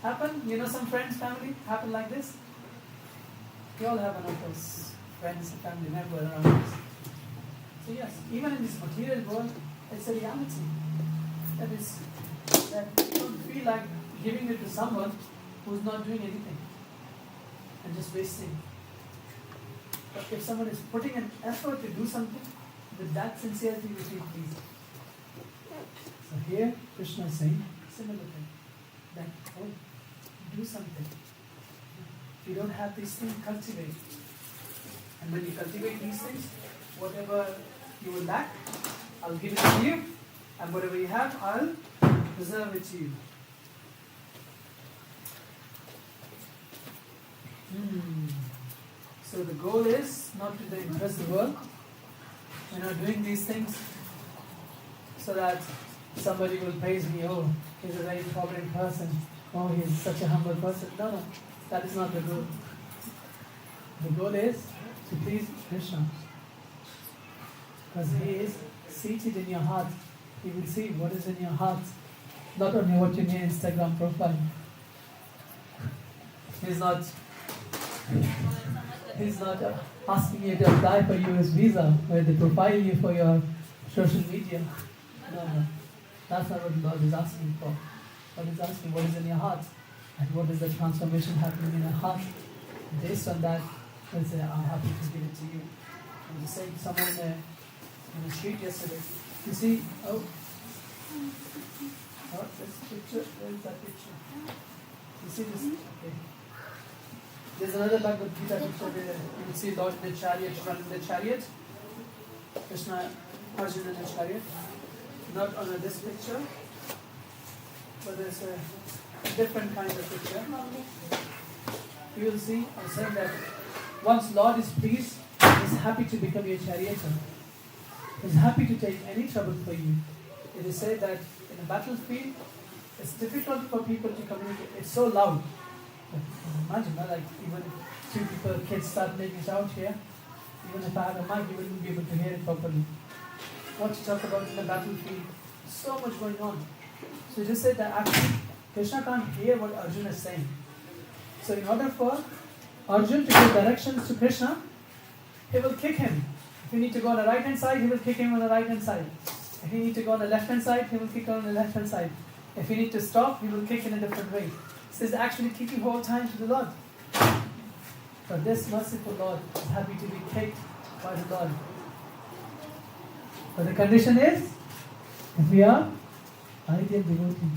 Happen? You know some friends, family, happen like this? We all have one of those friends, family members around us. So yes, even in this material world, it's a reality. That you don't feel like giving it to someone who's not doing anything and just wasting. But if someone is putting an effort to do something, with that sincerity we feel pleased. So here Krishna is saying similar thing. That do something. If you don't have these things, cultivate. And when you cultivate these things, whatever you will lack, I'll give it to you. And whatever you have, I'll preserve it to you. So the goal is not to impress the world. We're not doing these things so that somebody will praise me. Oh, he's a very prominent person. Oh, he's such a humble person. No, that is not the goal. The goal is to please Krishna. Because he is seated in your heart. He will see what is in your heart. Not only what in your Instagram profile. He's not asking you to apply for US visa where they profile you for your social media. No. That's not what the Lord is asking for. God is asking what is in your heart and what is the transformation happening in your heart. Based on that, He'll say, I'm happy to give it to you. I was saying to someone in the street yesterday. You see, oh, this picture, where's that picture? You see this? Okay. There's another Bhagavad Gita picture where you see Lord in the chariot, running the chariot. Krishna, Arjuna in the chariot. Not on this picture, but there's a different kind of picture. You will see, I'm saying that once Lord is pleased, He is happy to become your charioteer. He is happy to take any trouble for you. It is said that in a battlefield, it's difficult for people to communicate. It's so loud. Imagine, like even if two people, kids start making sound here, even if I had a mic, you wouldn't be able to hear it properly. What to talk about in the battlefield? So much going on. So just said that actually Krishna can't hear what Arjuna is saying. So in order for Arjuna to give directions to Krishna, he will kick him. If you need to go on the right hand side, he will kick him on the right hand side. If you need to go on the left hand side, he will kick on the left hand side. If you need to stop, he will kick in a different way. So he's actually kicking whole time to the Lord. But this merciful Lord is happy to be kicked by the Lord. But the condition is, if we are ideal devotee,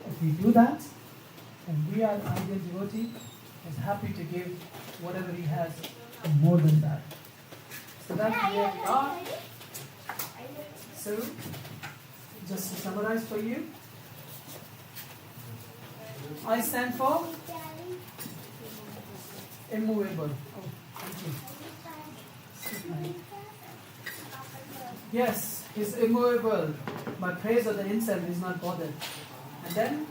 if we do that, and we are ideal devotee, is happy to give whatever he has and more than that. So that's where we are. So, just to summarize for you, I stand for immovable. Oh, thank you. Yes, he's immovable. By praise of the insect, he's not bothered. And then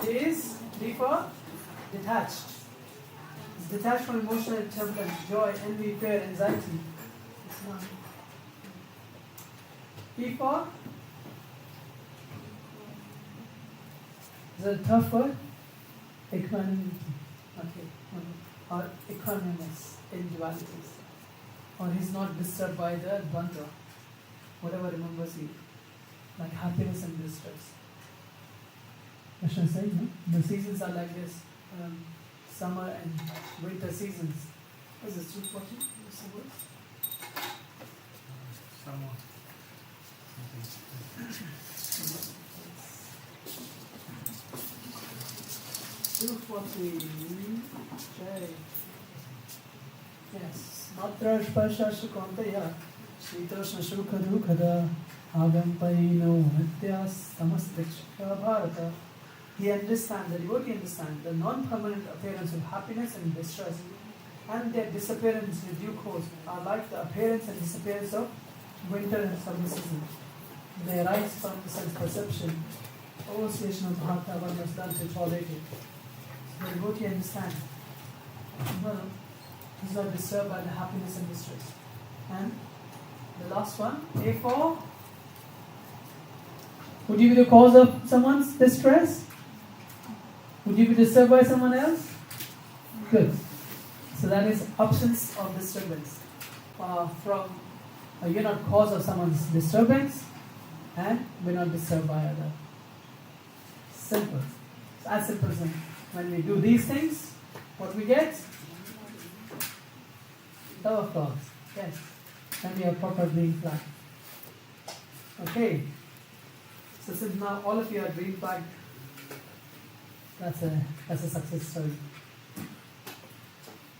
he is deeper, detached. He's detached from emotional turbulence, joy, envy, fear, anxiety. It's not. Deeper. Is that a tough word? Equanimity. Okay. Or equanimous in dualities. Or he's not disturbed by the dvandva. Whatever remembers you. Like happiness and distress. Krishna is saying, no? The seasons are like this. Summer and winter seasons. What is this? 240? What's the word? Summer. 240. Jai. Yes. Matra sparsha sukantaya. Shitoshna sukha dukhada. Agam paino nityas tamastikshya bharata. He understands, the devotee understands the non-permanent appearance of happiness and distress and their disappearance in due course are like the appearance and disappearance of winter and summer season. They arise from the sense perception. Association of Bhakta one was done to tolerate it. So the devotee understands. Well, he's not disturbed by the happiness and distress. And the last one, A4. Would you be the cause of someone's distress? Would you be disturbed by someone else? Good. So that is absence of disturbance. You're not cause of someone's disturbance, and we're not disturbed by others. Simple. It's as simple as that. When we do these things, what we get? Love of God. Yes. And we are proper green flag. Okay. So since now all of you are green flag, that's a success story.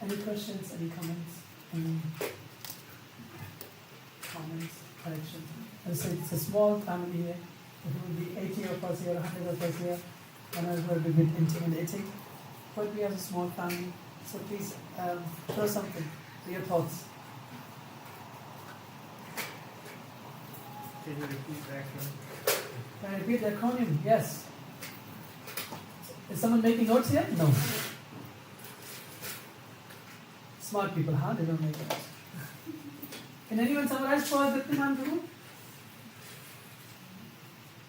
Any questions, any comments, any corrections? As I said, it's a small family here. It will be 80 of us here, 100 of us here. And it will be a bit intimidating. But we have a small family. So please throw something, your thoughts. Can you repeat the acronym? Can I repeat the acronym? Yes. Is someone making notes here? No. Smart people, huh? They don't make notes. Can anyone summarize for us Diptiman Guru?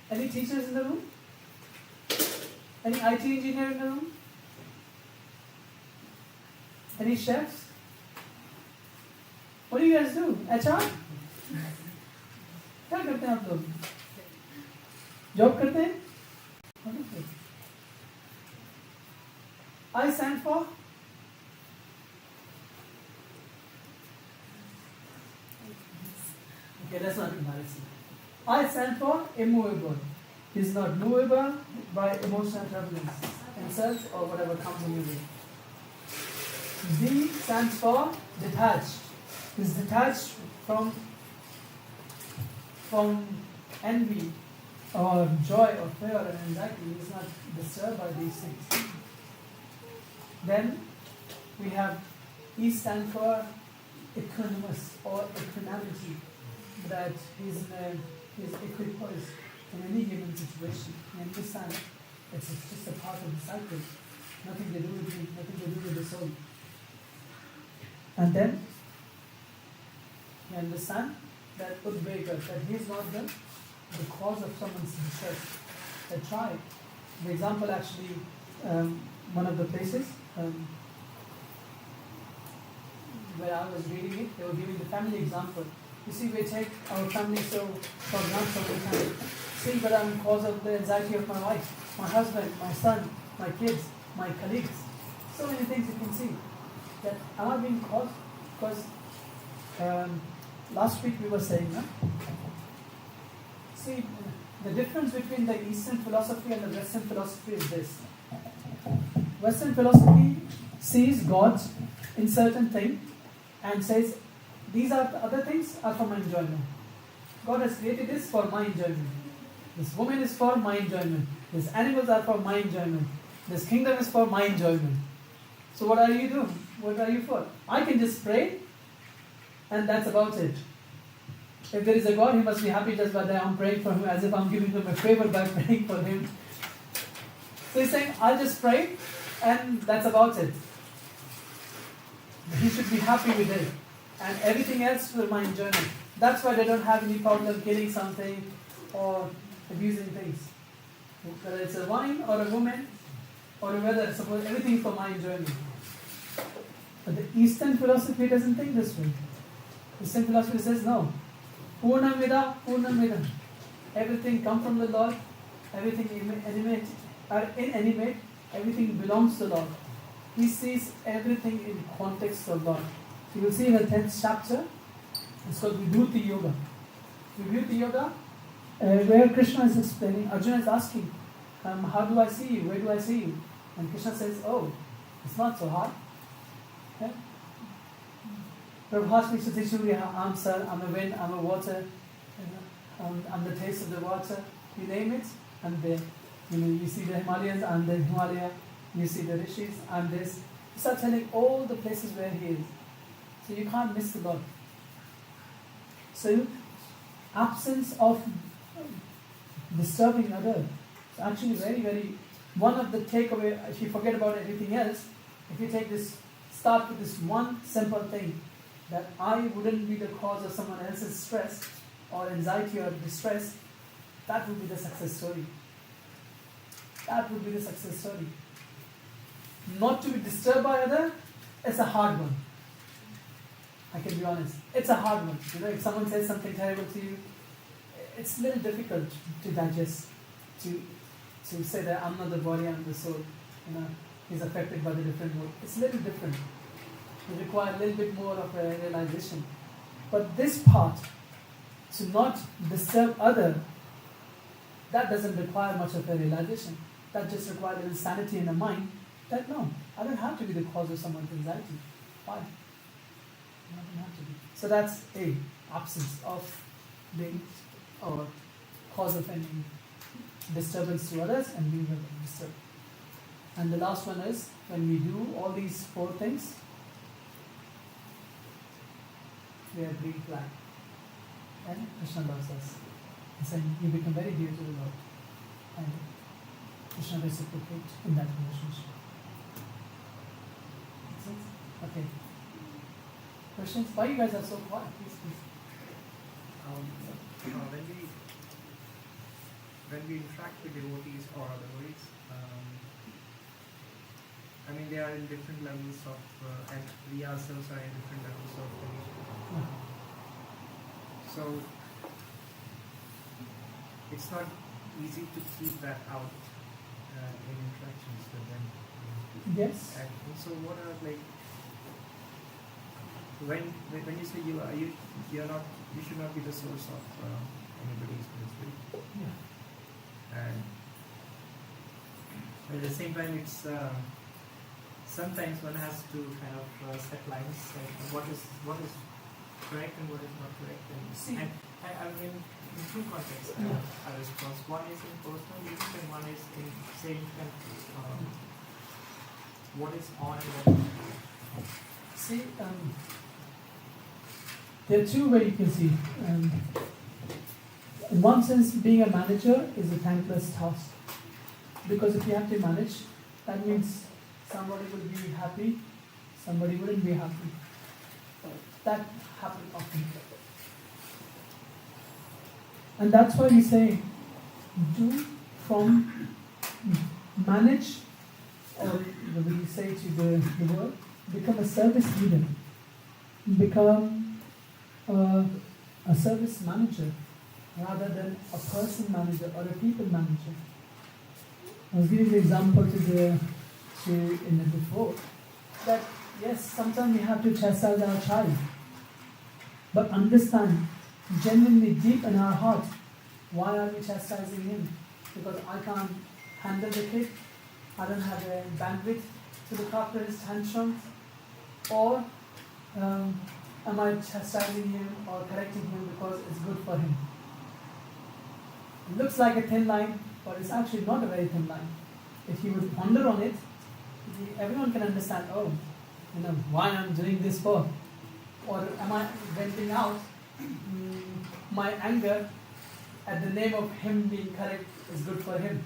Any teachers in the room? Any IT engineer in the room? Any chefs? What do you guys do? HR? क्या करते हैं आप लोग? Job करते हैं? Wonderful. I stand for Okay, let's not embarrass him. I stand for immovable. He is not movable by emotional turbulence, insult or whatever comes in your way. D stands for detached. He is detached from envy or joy or fear and anxiety. He is not disturbed by these things. Then we have E stand for equanimous or equanimity, that he's equipoised in any given situation. You understand? It's just a part of the cycle. Nothing to do with me, nothing to do with the soul. And then you understand that Udvega, that he is not the cause of someone's distress. They try. The example actually, one of the places where I was reading it, they were giving the family example. You see, we take our family so for granted all the time. See, but I'm cause of the anxiety of my wife, my husband, my son, my kids, my colleagues. So many things you can see. That am I being caused? Because last week we were saying, see, the difference between the Eastern philosophy and the Western philosophy is this. Western philosophy sees God in certain things and says, these are the other things are for my enjoyment. God has created this for my enjoyment. This woman is for my enjoyment. These animals are for my enjoyment. This kingdom is for my enjoyment. So what are you doing? What are you for? I can just pray and that's about it. If there is a God, he must be happy just by that I'm praying for him, as if I'm giving him a favor by praying for him. So he's saying, I'll just pray and that's about it. He should be happy with it. And everything else for my enjoyment. That's why they don't have any problem killing something or abusing things. Whether it's a wine or a woman or whether suppose everything for my enjoyment. But the Eastern philosophy doesn't think this way. Eastern philosophy says no. Purnam Vida, Purnam Vida. Everything comes from the Lord, everything inanimate, everything belongs to the Lord. He sees everything in context of Lord. You will see in the 10th chapter, it's called Vibhuti Yoga. Vibhuti Yoga, where Krishna is explaining, Arjuna is asking, how do I see you? Where do I see you? And Krishna says, oh, it's not so hard. Okay? Prabhupada speaks to teach you, I'm sun, I'm a wind, I'm a water, I'm the taste of the water. You name it, I'm there. You see the Himalayas, I'm the Himalaya. You see the Rishis, I'm this. You start telling all the places where he is. So you can't miss the Lord. So absence of disturbing others is actually very, very, one of the takeaway, if you forget about everything else, if you take this, start with this one simple thing, that I wouldn't be the cause of someone else's stress or anxiety or distress, that would be the success story. That would be the success story. Not to be disturbed by others, it's a hard one. I can be honest. It's a hard one. If someone says something terrible to you, it's a little difficult to digest, to say that I'm not the body, I'm the soul. He's affected by the different mood. It's a little different. It requires a little bit more of a realization. But this part, to not disturb other, that doesn't require much of a realization. That just requires a little sanity in the mind. That no, I don't have to be the cause of someone's anxiety. Why? I don't have to be. So that's A, absence of being or cause of any disturbance to others and being disturbed. And the last one is when we do all these 4 things, we are green flag. And Krishna loves us. He's saying you become very dear to the Lord. And Krishna reciprocates in that relationship. Makes sense? Okay. Questions? Why you guys are so quiet? Please. When we interact with devotees or otherwise, they are in different levels of, and we ourselves are in different levels of devotion. So it's not easy to keep that out in interactions with them. Yes. And so what are when you say you are, you should not be the source of anybody's misery. Yeah. And at the same time, it's sometimes one has to kind of set lines and what is correct and what is not correct. And I mean, in two contexts, I respond. One is in personal living and one is in saying what is on and what is not. See, there are two ways you can see. In one sense, being a manager is a thankless task. Because if you have to manage, that means somebody will be happy, somebody wouldn't be happy. That happens often. And that's why we say, do from manage, or when we say to the world, become a service leader, become a service manager rather than a person manager or a people manager. I was giving the example in the before that yes, sometimes we have to chastise our child, but understand genuinely deep in our heart why are we chastising him? Because I can't handle the kid, I don't have a bandwidth to look after his tantrums, or am I chastising him or correcting him because it's good for him? It looks like a thin line, but it's actually not a very thin line. If you would ponder on it, everyone can understand, why I'm doing this for? Or am I venting out my anger at the name of him being correct is good for him?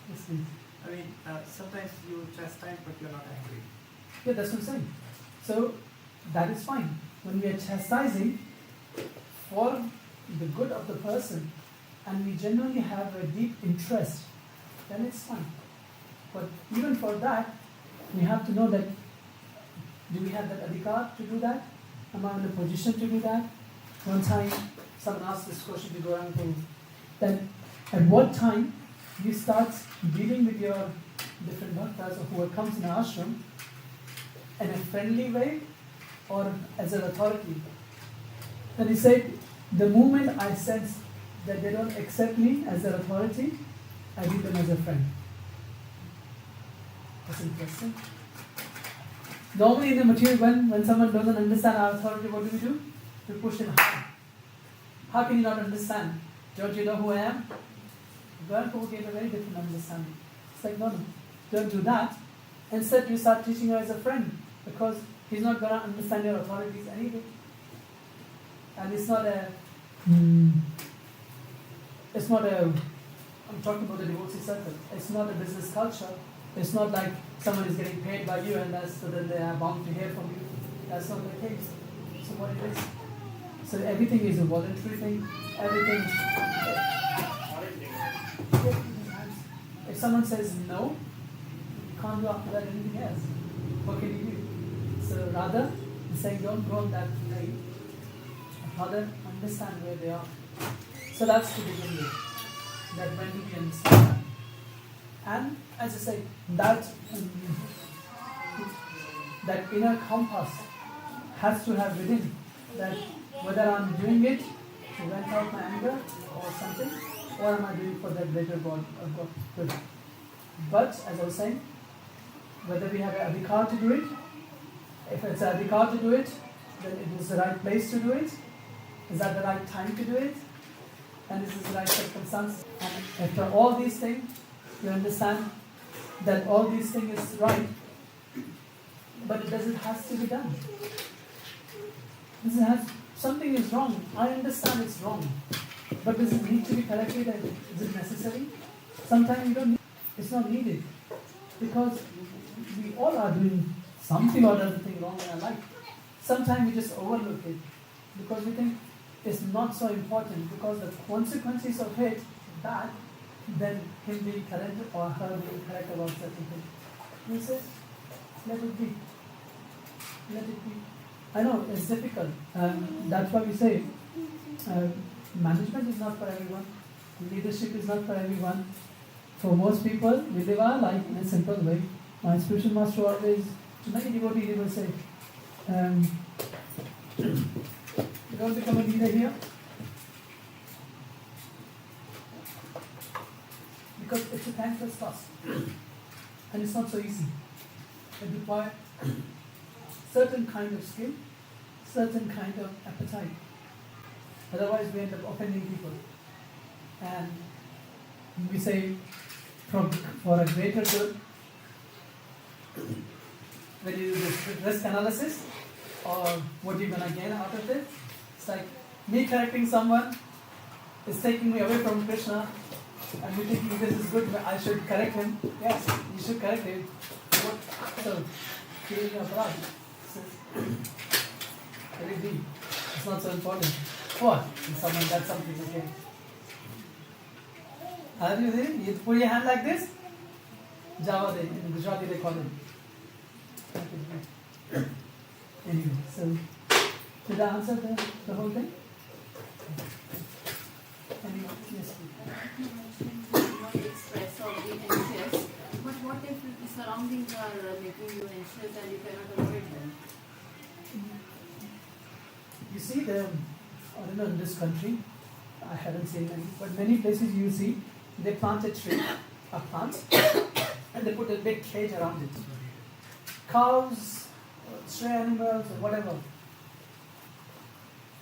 Yes, please. I mean, sometimes you chastise but you're not angry. Yeah, that's what I'm saying. So, that is fine. When we are chastising for the good of the person, and we genuinely have a deep interest, then it's fine. But even for that, we have to know that, do we have that adhikar to do that? Am I in a position to do that? One time, someone asked this question to Gaura, that at what time you start dealing with your different bhaktas or whoever comes in our ashram in a friendly way or as an authority. And he said, the moment I sense that they don't accept me as their authority, I view them as a friend. That's interesting. Normally in the material, when someone doesn't understand our authority, what do? We push him hard. How can you not understand? Don't you know who I am? Gaura gave a very different understanding. It's like, no, don't do that. Instead, you start teaching her as a friend, because he's not going to understand your authorities anything. And it's not a, I'm talking about the devotee circle. It's not a business culture. It's not like someone is getting paid by you and so that they are bound to hear from you. That's not the case. So what it is? So everything is a voluntary thing. Everything. If someone says no, you can't do after that anything else. What can you do? So rather, he's saying don't go on that lane. Rather, understand where they are. So that's to begin with. That when do we understand that? And as I say, that inner compass has to have within that whether I'm doing it to vent out my anger or something, or am I doing it for the greater good. But as I was saying, whether we have an adhikar to do it, if it's an adhikar to do it, then it is the right place to do it. Is that the right time to do it? And this is the right circumstance. And after all these things, you understand that all these things is right, but it doesn't have to be done. Something is wrong. I understand it's wrong, but does it need to be corrected? And is it necessary? Sometimes you don't need. It's not needed, because we all are doing something or other thing wrong in our life. Sometimes we just overlook it because we think it's not so important, because the consequences of it bad than him being correct or her being correct about certain things. He says, let it be. Let it be. I know it's difficult. That's why we say management is not for everyone. Leadership is not for everyone. For most people, we live our life in a simple way. My spiritual master always, to many devotees, he will say, don't become a leader here? Because it's a thankless task. And it's not so easy. It requires certain kind of skill, certain kind of appetite. Otherwise we end up offending people. And we say, for a greater good, when you do this risk analysis, or what you're going to gain out of it, it's like me correcting someone is taking me away from Krishna, and me thinking this is good, I should correct him. Yes, you should correct him. So, feeling your blood. Very deep. It's not so important. What? If someone does something again. How do you do it? You put your hand like this? Java de, in Gujarati they call it. Anyway, so did I answer the whole thing? Anyway, yes, please. Not express or be anxious, but what if the surroundings are making you anxious and you cannot avoid them? You see I don't know in this country, I haven't seen any, but many places you see, they plant a tree, a plant, and they put a big cage around it. Cows, stray animals, or whatever.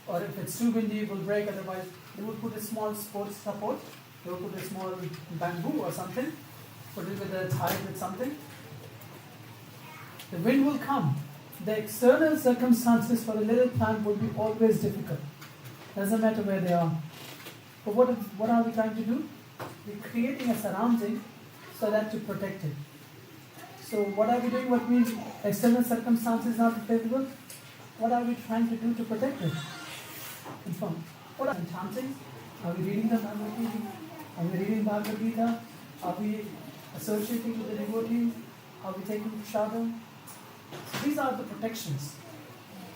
Or if it's too windy, it will break, otherwise they would put a small support. They would put a small bamboo or something, put it with a tie with something. The wind will come. The external circumstances for a little plant will be always difficult. Doesn't matter where they are. But what are we trying to do? We're creating a surrounding so that to protect it. So what are we doing? What means external circumstances not favorable? What are we trying to do to protect it? Confirm. What are we chanting? Are we reading the Bhagavad Gita? Are we reading Bhagavad Gita? Are we associating with the devotees? Are we taking prasadam? So these are the protections.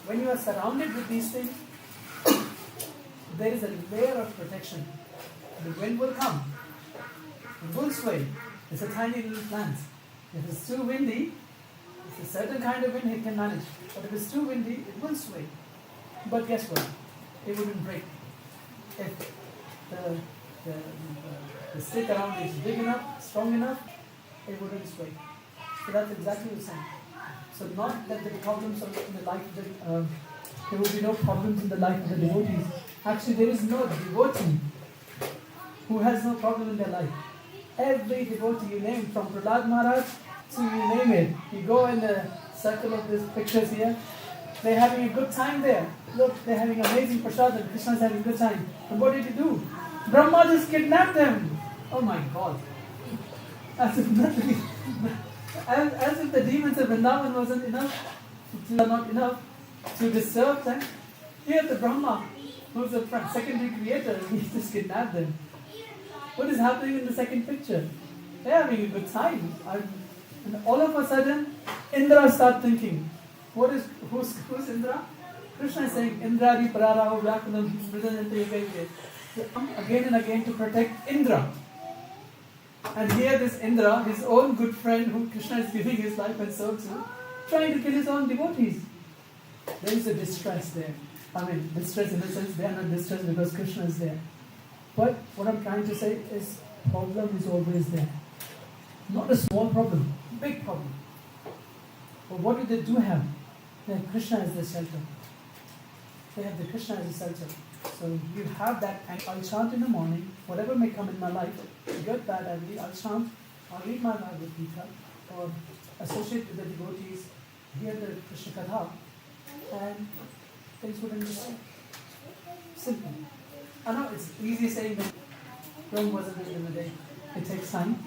When you are surrounded with these things, there is a layer of protection. The wind will come. It will sway. It's a tiny little plant. If it's too windy, it's a certain kind of wind it can manage. But if it's too windy, it will sway. But guess what? It wouldn't break. If the stick around is big enough, strong enough, it wouldn't sway. So that's exactly the same. So not that the problems of in the life of the, there will be no problems in the life of the devotees. Actually, there is no devotee who has no problem in their life. Every devotee you name, from Prahlad Maharaj to you name it, you go in the circle of these pictures here, they're having a good time there. Look, they're having amazing prasadam. Krishna's having a good time. And what did he do? Brahma just kidnapped them. Oh my God. As if nothing, as if the demons of Vrindavan wasn't enough, not enough to disturb them. Here the Brahma, who's a secondary creator, he just kidnapped them. What is happening in the second picture? They're having a good time. And all of a sudden, Indra starts thinking, who's Indra? Krishna is saying, Indradi pararaho vyakulam mridanante yagayate. Again and again to protect Indra. And here this Indra, his own good friend who Krishna is giving his life and soul to, trying to kill his own devotees. There is a distress there. I mean, distress in the sense they are not distressed because Krishna is there. But what I'm trying to say is, problem is always there. Not a small problem, big problem. But what do they have? They have Krishna as their shelter. They have the Krishna as a shelter. So you have that, and I'll chant in the morning, whatever may come in my life, good, bad, ugly, I'll chant, I'll read my Bhagavad Gita, or associate with the devotees, hear the Krishna Katha, and things wouldn't be so simple. I know it's easy saying that Rome wasn't built in a day. It takes time.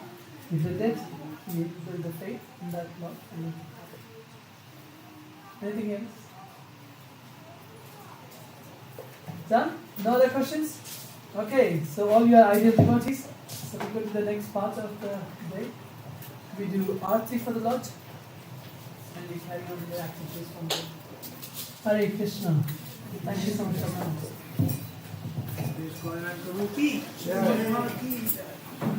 You build it, you build the faith in that love, and anything else? Done? No other questions? Okay, so all your ideal devotees. So we go to the next part of the day. We do Aarti for the Lord, and we carry on with the activities from there. Hare Krishna. Thank you so much for coming. Iskcon and Gaura.